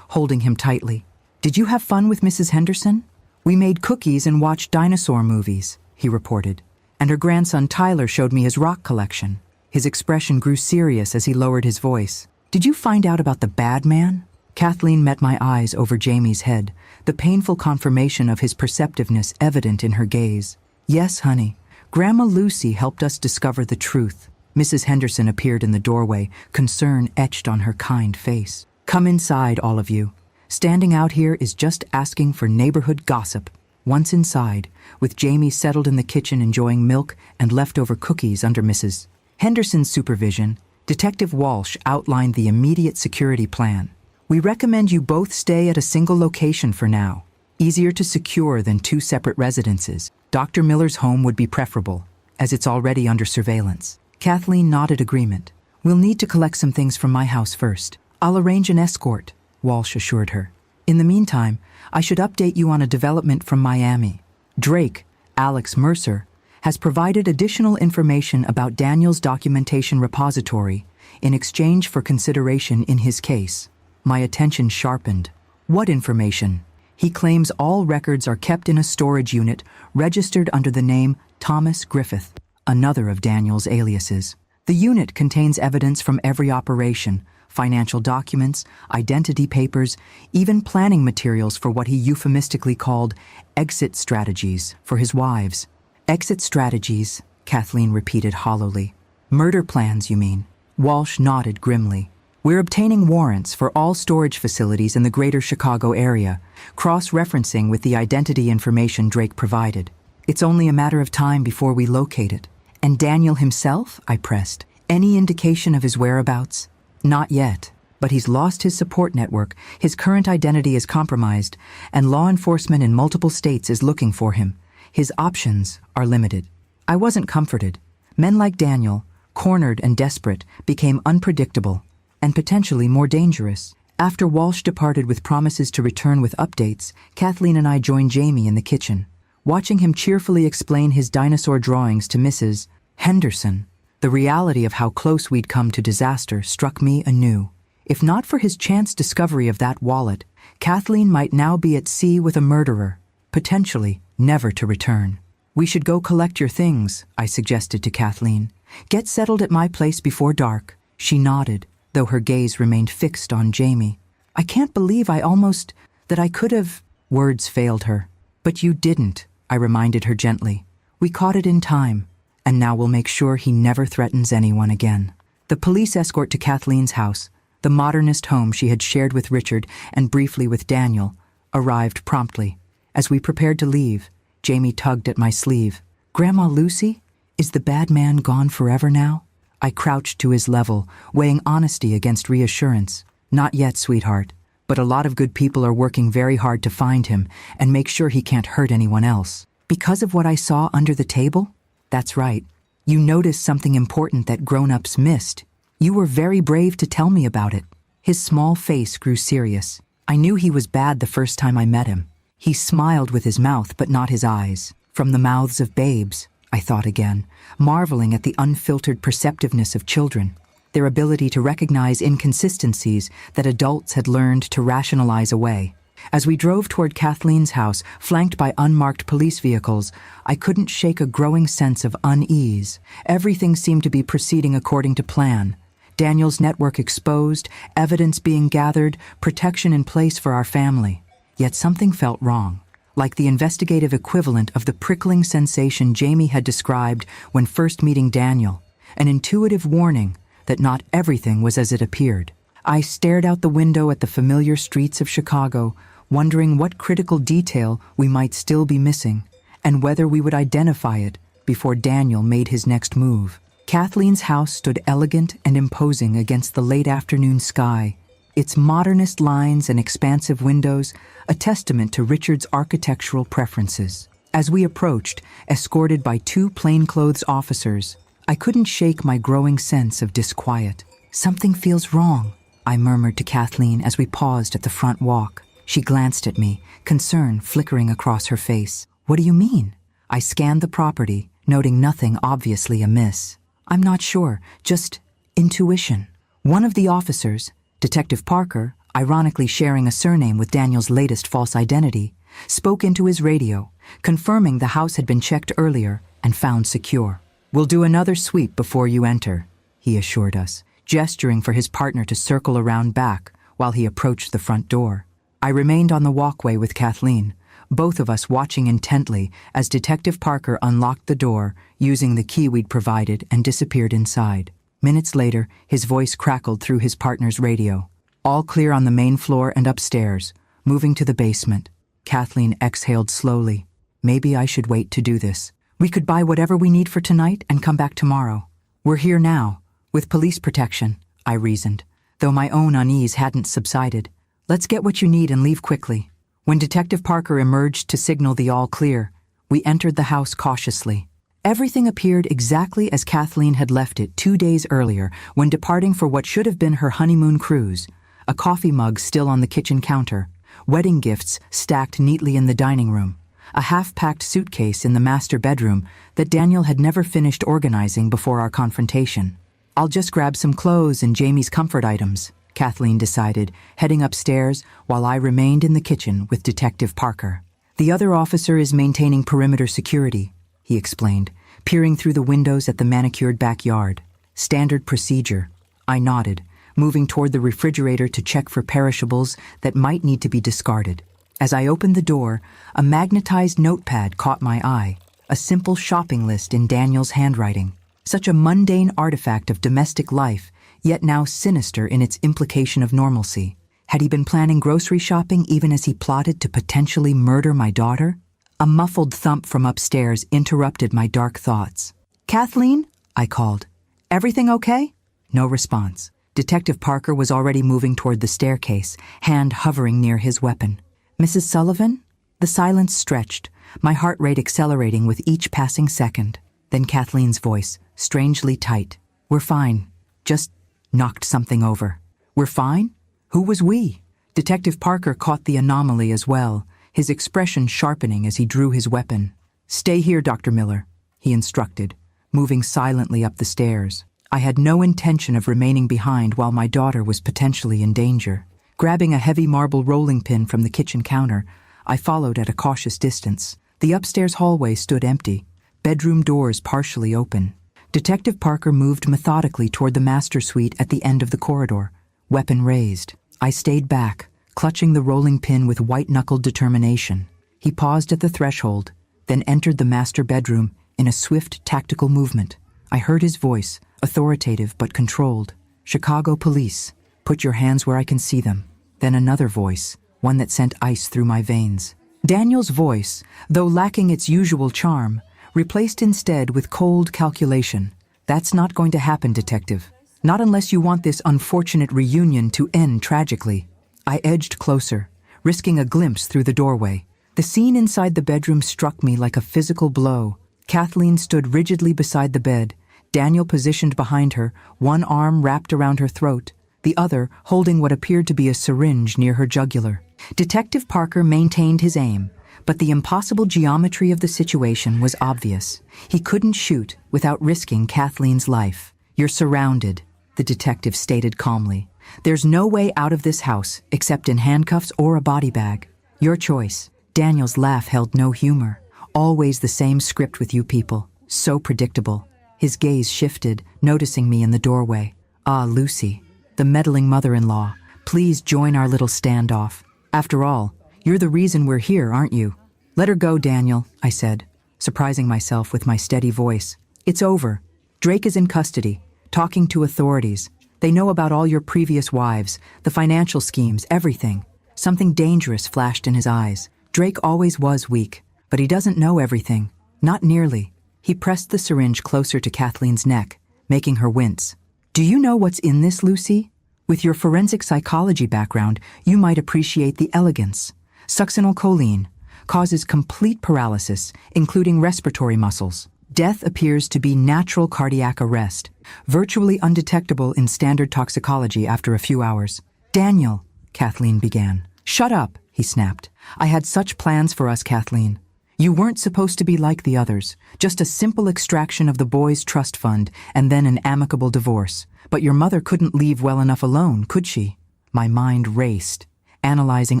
Speaker 1: holding him tightly. "Did you have fun with Mrs. Henderson?" "We made cookies and watched dinosaur movies," he reported. "And her grandson Tyler showed me his rock collection." His expression grew serious as he lowered his voice. "Did you find out about the bad man?" Kathleen met my eyes over Jamie's head, the painful confirmation of his perceptiveness evident in her gaze. "Yes, honey. Grandma Lucy helped us discover the truth." Mrs. Henderson appeared in the doorway, concern etched on her kind face. "Come inside, all of you. Standing out here is just asking for neighborhood gossip." Once inside, with Jamie settled in the kitchen enjoying milk and leftover cookies under Mrs. Henderson's supervision, Detective Walsh outlined the immediate security plan. "We recommend you both stay at a single location for now. Easier to secure than two separate residences. Dr. Miller's home would be preferable, as it's already under surveillance." Kathleen nodded agreement. "We'll need to collect some things from my house first. I'll arrange an escort," Walsh assured her. "In the meantime, I should update you on a development from Miami. Drake, Alex Mercer, has provided additional information about Daniel's documentation repository in exchange for consideration in his case." My attention sharpened. "What information?" "He claims all records are kept in a storage unit registered under the name Thomas Griffith, another of Daniel's aliases. The unit contains evidence from every operation, financial documents, identity papers, even planning materials for what he euphemistically called exit strategies for his wives." "Exit strategies," Kathleen repeated hollowly. "Murder plans, you mean?" Walsh nodded grimly. "We're obtaining warrants for all storage facilities in the greater Chicago area, cross-referencing with the identity information Drake provided. It's only a matter of time before we locate it." "And Daniel himself?" I pressed. "Any indication of his whereabouts?" "Not yet, but he's lost his support network, his current identity is compromised, and law enforcement in multiple states is looking for him. His options are limited." I wasn't comforted. Men like Daniel, cornered and desperate, became unpredictable and potentially more dangerous. After Walsh departed with promises to return with updates, Kathleen and I joined Jamie in the kitchen. Watching him cheerfully explain his dinosaur drawings to Mrs. Henderson. The reality of how close we'd come to disaster struck me anew. If not for his chance discovery of that wallet, Kathleen might now be at sea with a murderer, potentially never to return. "We should go collect your things," I suggested to Kathleen. "Get settled at my place before dark." She nodded, though her gaze remained fixed on Jamie. "I can't believe that I could have—" Words failed her. "But you didn't," I reminded her gently. "We caught it in time, and now we'll make sure he never threatens anyone again." The police escort to Kathleen's house, the modernist home she had shared with Richard and briefly with Daniel, arrived promptly. As we prepared to leave, Jamie tugged at my sleeve. "Grandma Lucy? Is the bad man gone forever now?" I crouched to his level, weighing honesty against reassurance. "Not yet, sweetheart, but a lot of good people are working very hard to find him and make sure he can't hurt anyone else." "Because of what I saw under the table?" "That's right. You noticed something important that grown-ups missed. You were very brave to tell me about it." His small face grew serious. I knew he was bad the first time I met him. He smiled with his mouth but not his eyes. From the mouths of babes, I thought again, marveling at the unfiltered perceptiveness of children, their ability to recognize inconsistencies that adults had learned to rationalize away. As we drove toward Kathleen's house, flanked by unmarked police vehicles, I couldn't shake a growing sense of unease. Everything seemed to be proceeding according to plan. Daniel's network exposed, evidence being gathered, protection in place for our family. Yet something felt wrong, like the investigative equivalent of the prickling sensation Jamie had described when first meeting Daniel, an intuitive warning that not everything was as it appeared. I stared out the window at the familiar streets of Chicago, wondering what critical detail we might still be missing, and whether we would identify it before Daniel made his next move. Kathleen's house stood elegant and imposing against the late afternoon sky, its modernist lines and expansive windows a testament to Richard's architectural preferences. As we approached, escorted by two plainclothes officers, I couldn't shake my growing sense of disquiet. "Something feels wrong," I murmured to Kathleen as we paused at the front walk. She glanced at me, concern flickering across her face. "What do you mean?" I scanned the property, noting nothing obviously amiss. "I'm not sure, just intuition." One of the officers, Detective Parker, ironically sharing a surname with Daniel's latest false identity, spoke into his radio, confirming the house had been checked earlier and found secure. "We'll do another sweep before you enter," he assured us, gesturing for his partner to circle around back while he approached the front door. I remained on the walkway with Kathleen, both of us watching intently as Detective Parker unlocked the door using the key we'd provided and disappeared inside. Minutes later, his voice crackled through his partner's radio. "All clear on the main floor and upstairs, moving to the basement." Kathleen exhaled slowly. "Maybe I should wait to do this. We could buy whatever we need for tonight and come back tomorrow. We're here now, with police protection," I reasoned, though my own unease hadn't subsided. "Let's get what you need and leave quickly." When Detective Parker emerged to signal the all clear, we entered the house cautiously. Everything appeared exactly as Kathleen had left it 2 days earlier when departing for what should have been her honeymoon cruise. A coffee mug still on the kitchen counter, wedding gifts stacked neatly in the dining room, a half-packed suitcase in the master bedroom that Daniel had never finished organizing before our confrontation. "I'll just grab some clothes and Jamie's comfort items," Kathleen decided, heading upstairs while I remained in the kitchen with Detective Parker. "The other officer is maintaining perimeter security," he explained, peering through the windows at the manicured backyard. "Standard procedure." I nodded, moving toward the refrigerator to check for perishables that might need to be discarded. As I opened the door, a magnetized notepad caught my eye, a simple shopping list in Daniel's handwriting. Such a mundane artifact of domestic life, yet now sinister in its implication of normalcy. Had he been planning grocery shopping even as he plotted to potentially murder my daughter? A muffled thump from upstairs interrupted my dark thoughts. "Kathleen?" I called. "Everything okay?" No response. Detective Parker was already moving toward the staircase, hand hovering near his weapon. "Mrs. Sullivan?" The silence stretched, my heart rate accelerating with each passing second. Then Kathleen's voice, strangely tight. "We're fine. Just knocked something over." "We're fine? Who was we?" Detective Parker caught the anomaly as well, his expression sharpening as he drew his weapon. "Stay here, Dr. Miller," he instructed, moving silently up the stairs. I had no intention of remaining behind while my daughter was potentially in danger. Grabbing a heavy marble rolling pin from the kitchen counter, I followed at a cautious distance. The upstairs hallway stood empty, bedroom doors partially open. Detective Parker moved methodically toward the master suite at the end of the corridor, weapon raised. I stayed back, clutching the rolling pin with white-knuckled determination. He paused at the threshold, then entered the master bedroom in a swift, tactical movement. I heard his voice, authoritative but controlled. "Chicago Police, put your hands where I can see them." Then another voice, one that sent ice through my veins. Daniel's voice, though lacking its usual charm, replaced instead with cold calculation. "That's not going to happen, Detective. Not unless you want this unfortunate reunion to end tragically." I edged closer, risking a glimpse through the doorway. The scene inside the bedroom struck me like a physical blow. Kathleen stood rigidly beside the bed, Daniel positioned behind her, one arm wrapped around her throat, the other holding what appeared to be a syringe near her jugular. Detective Parker maintained his aim, but the impossible geometry of the situation was obvious. He couldn't shoot without risking Kathleen's life. "You're surrounded," the detective stated calmly. "There's no way out of this house except in handcuffs or a body bag. Your choice." Daniel's laugh held no humor. "Always the same script with you people. So predictable." His gaze shifted, noticing me in the doorway. "Ah, Lucy, the meddling mother-in-law, please join our little standoff. After all, you're the reason we're here, aren't you?" "Let her go, Daniel," I said, surprising myself with my steady voice. "It's over. Drake is in custody, talking to authorities. They know about all your previous wives, the financial schemes, everything." Something dangerous flashed in his eyes. Drake always was weak, but he doesn't know everything. Not nearly. He pressed the syringe closer to Kathleen's neck, making her wince. "Do you know what's in this, Lucy? With your forensic psychology background, you might appreciate the elegance. Succinylcholine causes complete paralysis, including respiratory muscles. Death appears to be natural cardiac arrest, virtually undetectable in standard toxicology after a few hours." "Daniel," Kathleen began. "Shut up," he snapped. "I had such plans for us, Kathleen. You weren't supposed to be like the others, just a simple extraction of the boys' trust fund and then an amicable divorce. But your mother couldn't leave well enough alone, could she?" My mind raced, analyzing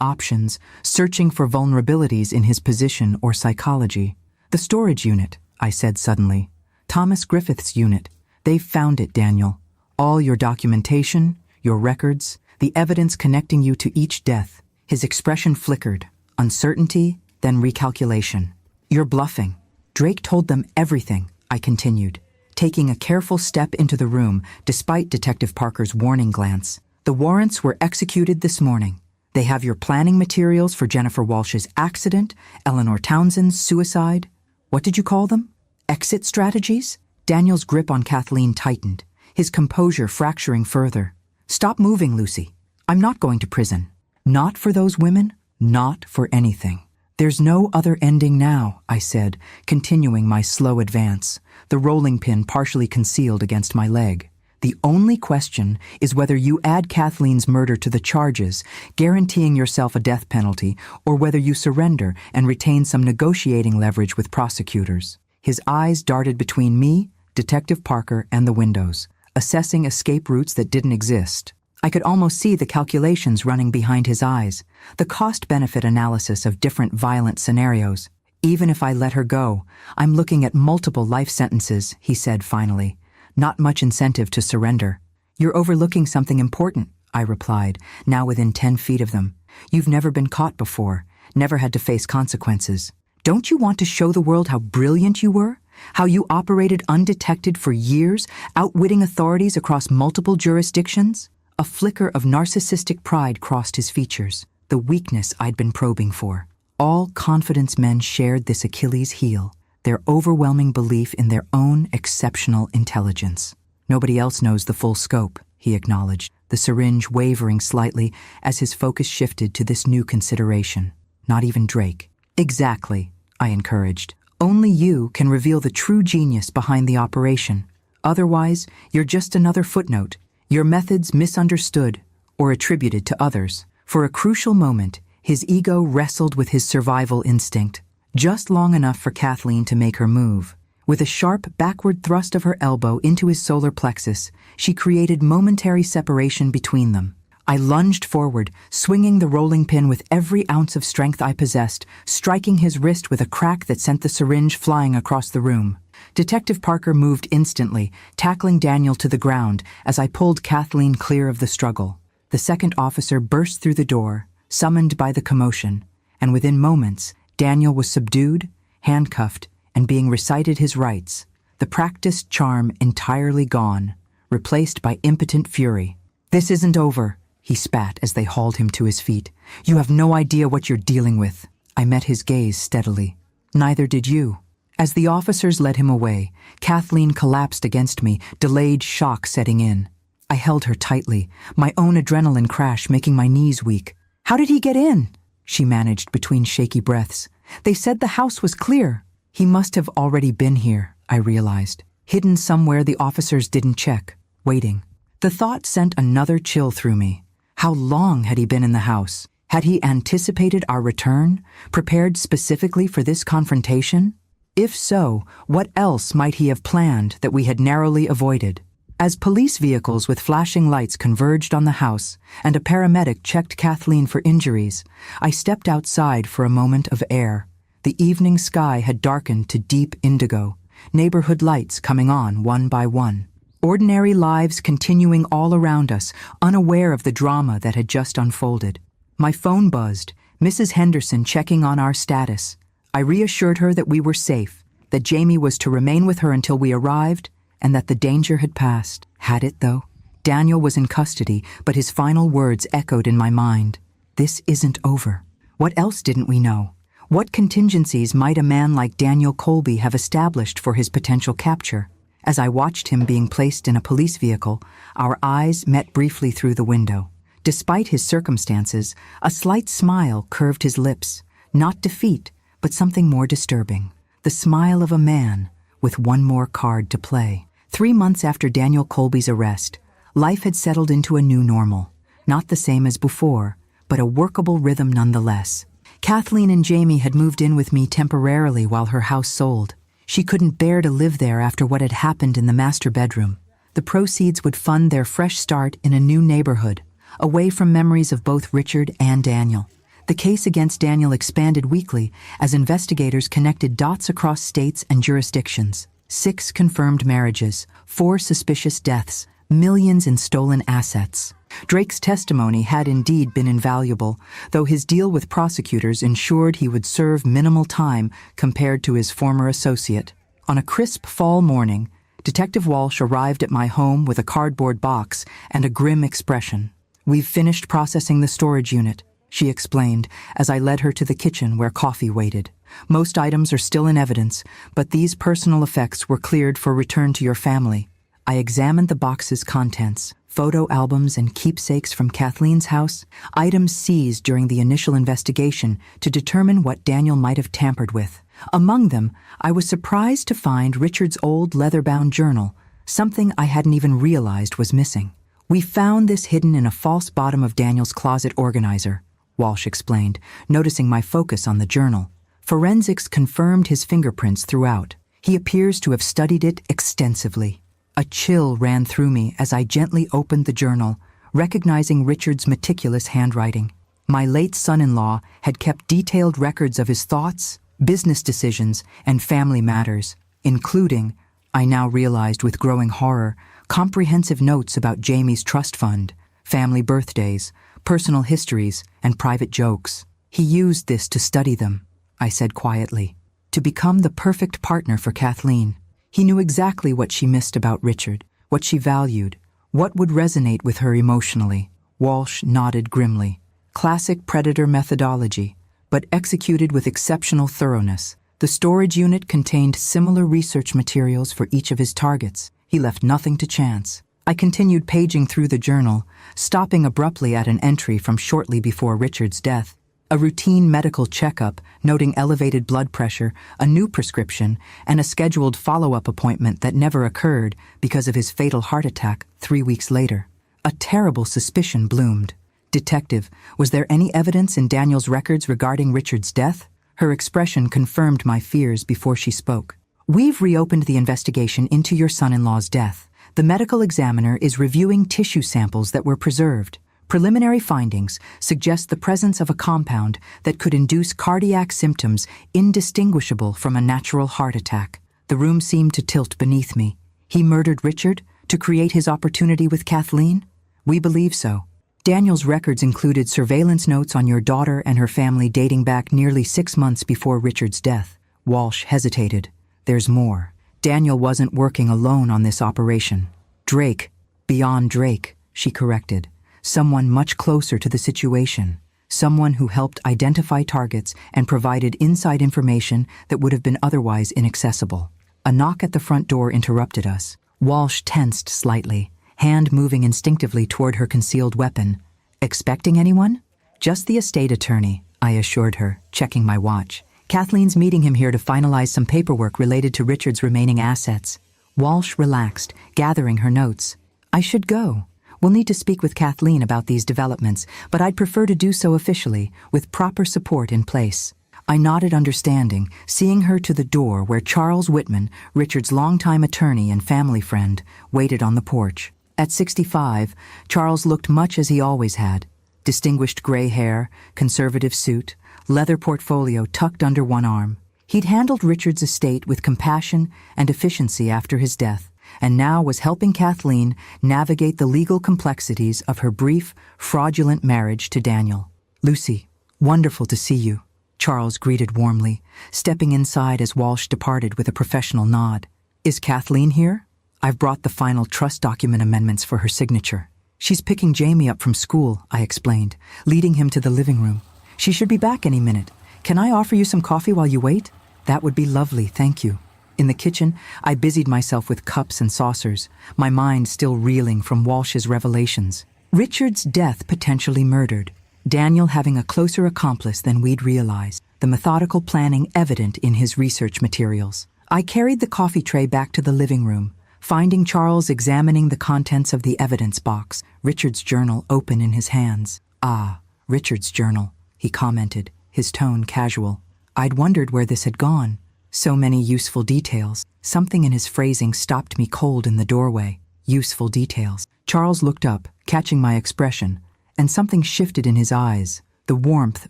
Speaker 1: options, searching for vulnerabilities in his position or psychology. "The storage unit," I said suddenly. "Thomas Griffith's unit. They've found it, Daniel. All your documentation, your records, the evidence connecting you to each death." His expression flickered, uncertainty, then recalculation. "You're bluffing." "Drake told them everything," I continued, taking a careful step into the room despite Detective Parker's warning glance. "The warrants were executed this morning. They have your planning materials for Jennifer Walsh's accident, Eleanor Townsend's suicide. What did you call them? Exit strategies?" Daniel's grip on Kathleen tightened, his composure fracturing further. "Stop moving, Lucy. I'm not going to prison. Not for those women, not for anything." "There's no other ending now," I said, continuing my slow advance, the rolling pin partially concealed against my leg. "The only question is whether you add Kathleen's murder to the charges, guaranteeing yourself a death penalty, or whether you surrender and retain some negotiating leverage with prosecutors." His eyes darted between me, Detective Parker, and the windows, assessing escape routes that didn't exist. I could almost see the calculations running behind his eyes, the cost-benefit analysis of different violent scenarios. "Even if I let her go, I'm looking at multiple life sentences," he said finally. "Not much incentive to surrender." "You're overlooking something important," I replied, now within 10 feet of them. "You've never been caught before, never had to face consequences. Don't you want to show the world how brilliant you were? How you operated undetected for years, outwitting authorities across multiple jurisdictions?" A flicker of narcissistic pride crossed his features, the weakness I'd been probing for. All confidence men shared this Achilles heel, their overwhelming belief in their own exceptional intelligence. "Nobody else knows the full scope," he acknowledged, the syringe wavering slightly as his focus shifted to this new consideration. "Not even Drake." "Exactly," I encouraged. "Only you can reveal the true genius behind the operation. Otherwise, you're just another footnote. Your methods misunderstood or attributed to others." For a crucial moment, his ego wrestled with his survival instinct, just long enough for Kathleen to make her move. With a sharp backward thrust of her elbow into his solar plexus, she created momentary separation between them. I lunged forward, swinging the rolling pin with every ounce of strength I possessed, striking his wrist with a crack that sent the syringe flying across the room. Detective Parker moved instantly, tackling Daniel to the ground as I pulled Kathleen clear of the struggle. The second officer burst through the door, summoned by the commotion, and within moments, Daniel was subdued, handcuffed, and being recited his rights, the practiced charm entirely gone, replaced by impotent fury. "This isn't over," he spat as they hauled him to his feet. "You have no idea what you're dealing with." I met his gaze steadily. "Neither did you." As the officers led him away, Kathleen collapsed against me, delayed shock setting in. I held her tightly, my own adrenaline crash making my knees weak. "How did he get in?" she managed between shaky breaths. "They said the house was clear." He must have already been here, I realized, hidden somewhere the officers didn't check, waiting. The thought sent another chill through me. How long had he been in the house? Had he anticipated our return, prepared specifically for this confrontation? If so, what else might he have planned that we had narrowly avoided? As police vehicles with flashing lights converged on the house and a paramedic checked Kathleen for injuries, I stepped outside for a moment of air. The evening sky had darkened to deep indigo, neighborhood lights coming on one by one. Ordinary lives continuing all around us, unaware of the drama that had just unfolded. My phone buzzed, Mrs. Henderson checking on our status. I reassured her that we were safe, that Jamie was to remain with her until we arrived, and that the danger had passed. Had it, though? Daniel was in custody, but his final words echoed in my mind. This isn't over. What else didn't we know? What contingencies might a man like Daniel Colby have established for his potential capture? As I watched him being placed in a police vehicle, our eyes met briefly through the window. Despite his circumstances, a slight smile curved his lips. Not defeat, but something more disturbing. The smile of a man with one more card to play. 3 months after Daniel Colby's arrest, life had settled into a new normal. Not the same as before, but a workable rhythm nonetheless. Kathleen and Jamie had moved in with me temporarily while her house sold. She couldn't bear to live there after what had happened in the master bedroom. The proceeds would fund their fresh start in a new neighborhood, away from memories of both Richard and Daniel. The case against Daniel expanded weekly as investigators connected dots across states and jurisdictions. 6 confirmed marriages, 4 suspicious deaths, millions in stolen assets. Drake's testimony had indeed been invaluable, though his deal with prosecutors ensured he would serve minimal time compared to his former associate. On a crisp fall morning, Detective Walsh arrived at my home with a cardboard box and a grim expression. "We've finished processing the storage unit," she explained as I led her to the kitchen where coffee waited. "Most items are still in evidence, but these personal effects were cleared for return to your family." I examined the box's contents, photo albums and keepsakes from Kathleen's house, items seized during the initial investigation to determine what Daniel might have tampered with. Among them, I was surprised to find Richard's old leather-bound journal, something I hadn't even realized was missing. "We found this hidden in a false bottom of Daniel's closet organizer," Walsh explained, noticing my focus on the journal. "Forensics confirmed his fingerprints throughout. He appears to have studied it extensively." A chill ran through me as I gently opened the journal, recognizing Richard's meticulous handwriting. My late son-in-law had kept detailed records of his thoughts, business decisions, and family matters, including, I now realized with growing horror, comprehensive notes about Jamie's trust fund, family birthdays, personal histories, and private jokes. He used this to study them, I said quietly, to become the perfect partner for Kathleen. He knew exactly what she missed about Richard, what she valued, what would resonate with her emotionally. Walsh nodded grimly. Classic predator methodology, but executed with exceptional thoroughness. The storage unit contained similar research materials for each of his targets. He left nothing to chance. I continued paging through the journal, stopping abruptly at an entry from shortly before Richard's death. A routine medical checkup, noting elevated blood pressure, a new prescription, and a scheduled follow-up appointment that never occurred because of his fatal heart attack 3 weeks later. A terrible suspicion bloomed. "Detective, was there any evidence in Daniel's records regarding Richard's death?" Her expression confirmed my fears before she spoke. We've reopened the investigation into your son-in-law's death. The medical examiner is reviewing tissue samples that were preserved. Preliminary findings suggest the presence of a compound that could induce cardiac symptoms indistinguishable from a natural heart attack. The room seemed to tilt beneath me. He murdered Richard to create his opportunity with Kathleen? We believe so. Daniel's records included surveillance notes on your daughter and her family dating back nearly 6 months before Richard's death. Walsh hesitated. There's more. Daniel wasn't working alone on this operation. Drake, beyond Drake, she corrected. Someone much closer to the situation. Someone who helped identify targets and provided inside information that would have been otherwise inaccessible. A knock at the front door interrupted us. Walsh tensed slightly, hand moving instinctively toward her concealed weapon. Expecting anyone? Just the estate attorney, I assured her, checking my watch. Kathleen's meeting him here to finalize some paperwork related to Richard's remaining assets. Walsh relaxed, gathering her notes. I should go. We'll need to speak with Kathleen about these developments, but I'd prefer to do so officially, with proper support in place. I nodded understanding, seeing her to the door where Charles Whitman, Richard's longtime attorney and family friend, waited on the porch. At 65, Charles looked much as he always had. Distinguished gray hair, conservative suit, leather portfolio tucked under one arm. He'd handled Richard's estate with compassion and efficiency after his death, and now was helping Kathleen navigate the legal complexities of her brief, fraudulent marriage to Daniel. Lucy, wonderful to see you, Charles greeted warmly, stepping inside as Walsh departed with a professional nod. Is Kathleen here? I've brought the final trust document amendments for her signature. She's picking Jamie up from school, I explained, leading him to the living room. She should be back any minute. Can I offer you some coffee while you wait? That would be lovely, thank you. In the kitchen, I busied myself with cups and saucers, my mind still reeling from Walsh's revelations. Richard's death potentially murdered, Daniel having a closer accomplice than we'd realized, the methodical planning evident in his research materials. I carried the coffee tray back to the living room, finding Charles examining the contents of the evidence box, Richard's journal open in his hands. Ah, Richard's journal, he commented, his tone casual. I'd wondered where this had gone. So many useful details. Something in his phrasing stopped me cold in the doorway. Useful details. Charles looked up, catching my expression, and something shifted in his eyes, the warmth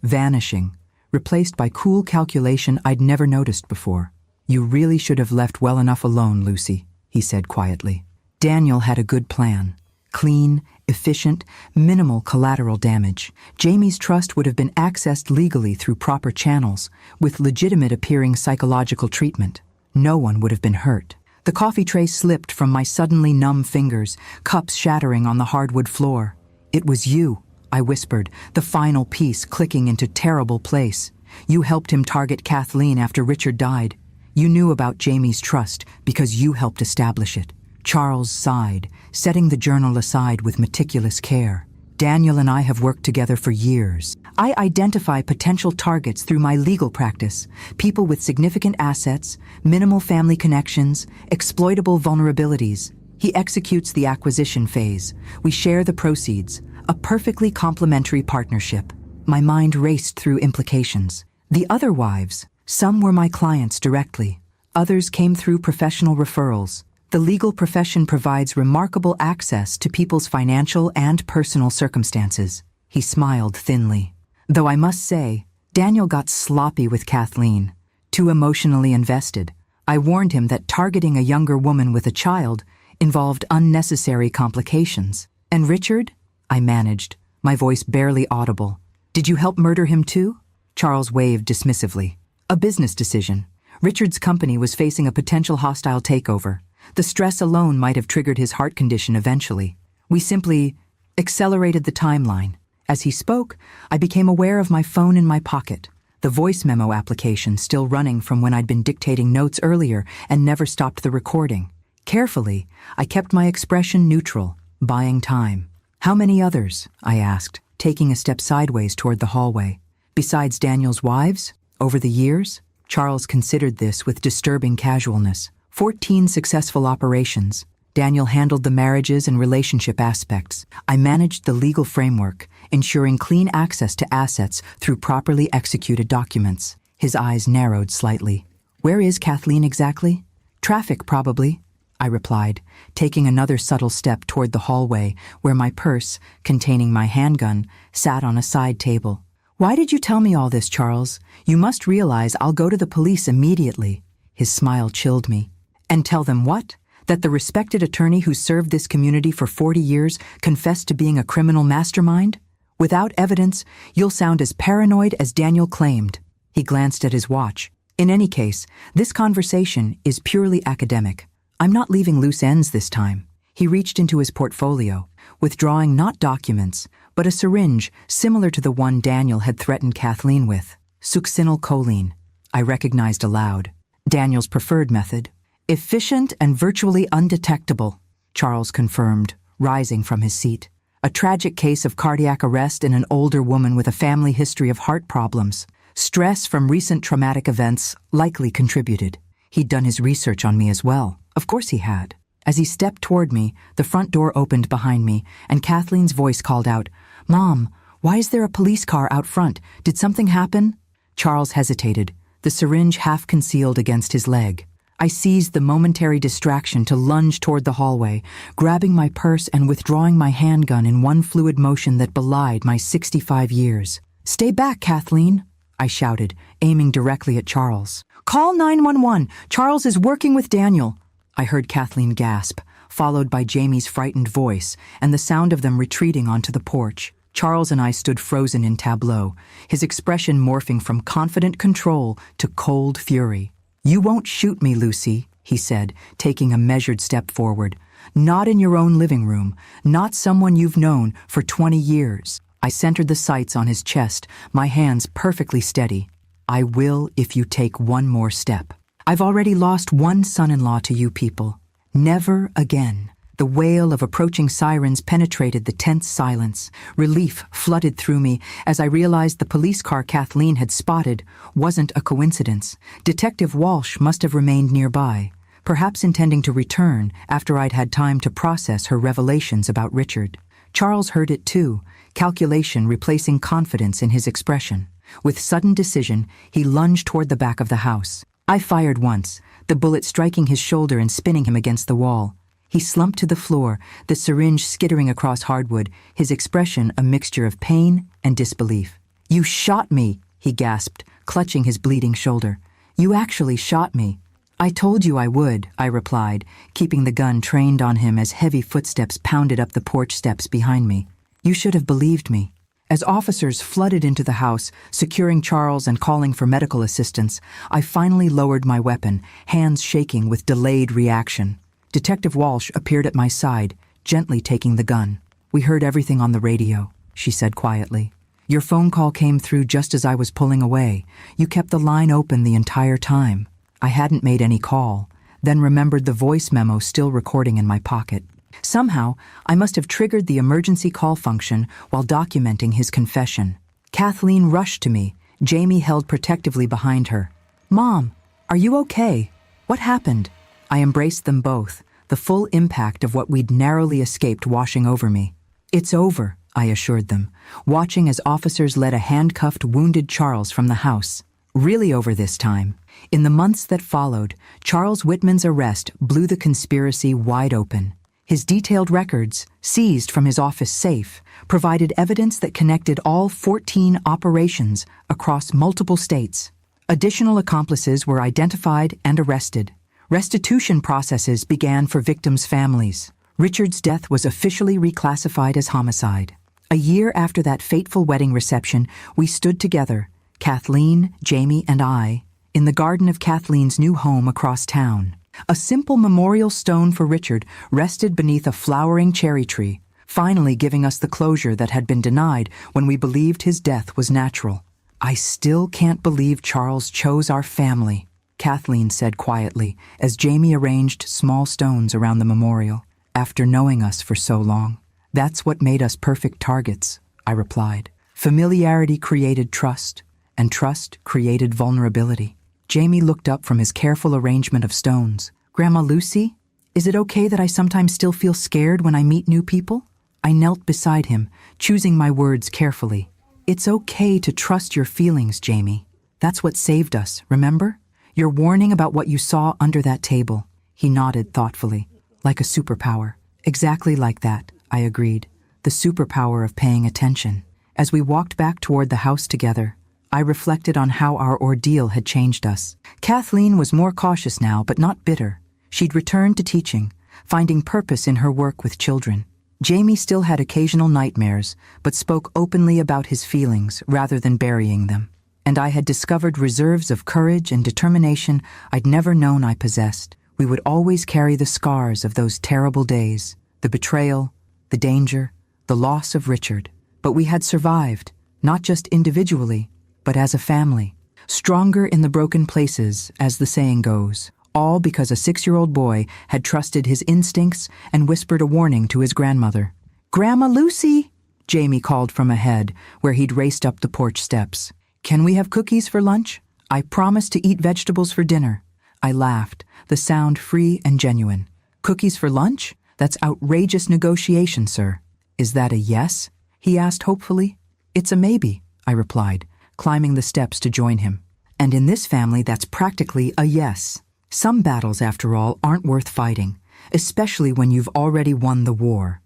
Speaker 1: vanishing, replaced by cool calculation I'd never noticed before. You really should have left well enough alone, Lucy, he said quietly. Daniel had a good plan. Clean, efficient, minimal collateral damage. Jamie's trust would have been accessed legally through proper channels, with legitimate-appearing psychological treatment. No one would have been hurt. The coffee tray slipped from my suddenly numb fingers, cups shattering on the hardwood floor. It was you, I whispered, the final piece clicking into terrible place. You helped him target Kathleen after Richard died. You knew about Jamie's trust because you helped establish it. Charles sighed, setting the journal aside with meticulous care. Daniel and I have worked together for years. I identify potential targets through my legal practice, people with significant assets, minimal family connections, exploitable vulnerabilities. He executes the acquisition phase. We share the proceeds, a perfectly complementary partnership. My mind raced through implications. The other wives, some were my clients directly. Others came through professional referrals. The legal profession provides remarkable access to people's financial and personal circumstances. He smiled thinly. Though I must say, Daniel got sloppy with Kathleen, too emotionally invested. I warned him that targeting a younger woman with a child involved unnecessary complications. And Richard? I managed, my voice barely audible. Did you help murder him too? Charles waved dismissively. A business decision. Richard's company was facing a potential hostile takeover. The stress alone might have triggered his heart condition eventually. We simply accelerated the timeline. As he spoke, I became aware of my phone in my pocket, the voice memo application still running from when I'd been dictating notes earlier and never stopped the recording. Carefully, I kept my expression neutral, buying time. How many others? I asked, taking a step sideways toward the hallway. Besides Daniel's wives? Over the years? Charles considered this with disturbing casualness. 14 successful operations. Daniel handled the marriages and relationship aspects. I managed the legal framework, ensuring clean access to assets through properly executed documents. His eyes narrowed slightly. Where is Kathleen exactly? Traffic, probably, I replied, taking another subtle step toward the hallway where my purse, containing my handgun, sat on a side table. Why did you tell me all this, Charles? You must realize I'll go to the police immediately. His smile chilled me. And tell them what? That the respected attorney who served this community for 40 years confessed to being a criminal mastermind? Without evidence, you'll sound as paranoid as Daniel claimed. He glanced at his watch. In any case, this conversation is purely academic. I'm not leaving loose ends this time. He reached into his portfolio, withdrawing not documents, but a syringe similar to the one Daniel had threatened Kathleen with. Succinylcholine, I recognized aloud. Daniel's preferred method. Efficient and virtually undetectable, Charles confirmed, rising from his seat. A tragic case of cardiac arrest in an older woman with a family history of heart problems. Stress from recent traumatic events likely contributed. He'd done his research on me as well. Of course he had. As he stepped toward me, the front door opened behind me, and Kathleen's voice called out, "Mom, why is there a police car out front? Did something happen?" Charles hesitated, the syringe half concealed against his leg. I seized the momentary distraction to lunge toward the hallway, grabbing my purse and withdrawing my handgun in one fluid motion that belied my 65 years. "Stay back, Kathleen," I shouted, aiming directly at Charles. "Call 911. Charles is working with Daniel." I heard Kathleen gasp, followed by Jamie's frightened voice and the sound of them retreating onto the porch. Charles and I stood frozen in tableau, his expression morphing from confident control to cold fury. "You won't shoot me, Lucy," he said, taking a measured step forward. "Not in your own living room, not someone you've known for 20 years. I centered the sights on his chest, my hands perfectly steady. "I will if you take one more step. I've already lost one son-in-law to you people. Never again." The wail of approaching sirens penetrated the tense silence. Relief flooded through me as I realized the police car Kathleen had spotted wasn't a coincidence. Detective Walsh must have remained nearby, perhaps intending to return after I'd had time to process her revelations about Richard. Charles heard it too, calculation replacing confidence in his expression. With sudden decision, he lunged toward the back of the house. I fired once, the bullet striking his shoulder and spinning him against the wall. He slumped to the floor, the syringe skittering across hardwood, his expression a mixture of pain and disbelief. "You shot me," he gasped, clutching his bleeding shoulder. "You actually shot me." "I told you I would," I replied, keeping the gun trained on him as heavy footsteps pounded up the porch steps behind me. "You should have believed me." As officers flooded into the house, securing Charles and calling for medical assistance, I finally lowered my weapon, hands shaking with delayed reaction. Detective Walsh appeared at my side, gently taking the gun. "We heard everything on the radio," she said quietly. "Your phone call came through just as I was pulling away. You kept the line open the entire time." I hadn't made any call, then remembered the voice memo still recording in my pocket. Somehow, I must have triggered the emergency call function while documenting his confession. Kathleen rushed to me, Jamie held protectively behind her. "Mom, are you okay? What happened?" I embraced them both, the full impact of what we'd narrowly escaped washing over me. "It's over," I assured them, watching as officers led a handcuffed, wounded Charles from the house. Really over this time. In the months that followed, Charles Whitman's arrest blew the conspiracy wide open. His detailed records, seized from his office safe, provided evidence that connected all 14 operations across multiple states. Additional accomplices were identified and arrested. Restitution processes began for victims' families. Richard's death was officially reclassified as homicide. A year after that fateful wedding reception, we stood together, Kathleen, Jamie, and I, in the garden of Kathleen's new home across town. A simple memorial stone for Richard rested beneath a flowering cherry tree, finally giving us the closure that had been denied when we believed his death was natural. "I still can't believe Charles chose our family," Kathleen said quietly as Jamie arranged small stones around the memorial. "After knowing us for so long, that's what made us perfect targets," I replied. "Familiarity created trust, and trust created vulnerability." Jamie looked up from his careful arrangement of stones. "Grandma Lucy, is it okay that I sometimes still feel scared when I meet new people?" I knelt beside him, choosing my words carefully. "It's okay to trust your feelings, Jamie. That's what saved us, remember? Your warning about what you saw under that table. He nodded thoughtfully. Like a superpower. Exactly like that, I agreed. The superpower of paying attention. As we walked back toward the house together, I reflected on how our ordeal had changed us. Kathleen was more cautious now, but not bitter. She'd returned to teaching, finding purpose in her work with children. Jamie still had occasional nightmares, but spoke openly about his feelings rather than burying them. And I had discovered reserves of courage and determination I'd never known I possessed. We would always carry the scars of those terrible days, the betrayal, the danger, the loss of Richard. But we had survived, not just individually, but as a family. Stronger in the broken places, as the saying goes. All because a 6-year-old boy had trusted his instincts and whispered a warning to his grandmother. "Grandma Lucy!" Jamie called from ahead, where he'd raced up the porch steps. "Can we have cookies for lunch? I promised to eat vegetables for dinner." I laughed, the sound free and genuine. "Cookies for lunch? That's outrageous negotiation, sir." "Is that a yes?" he asked hopefully. "It's a maybe," I replied, climbing the steps to join him. "And in this family, that's practically a yes. Some battles, after all, aren't worth fighting, especially when you've already won the war."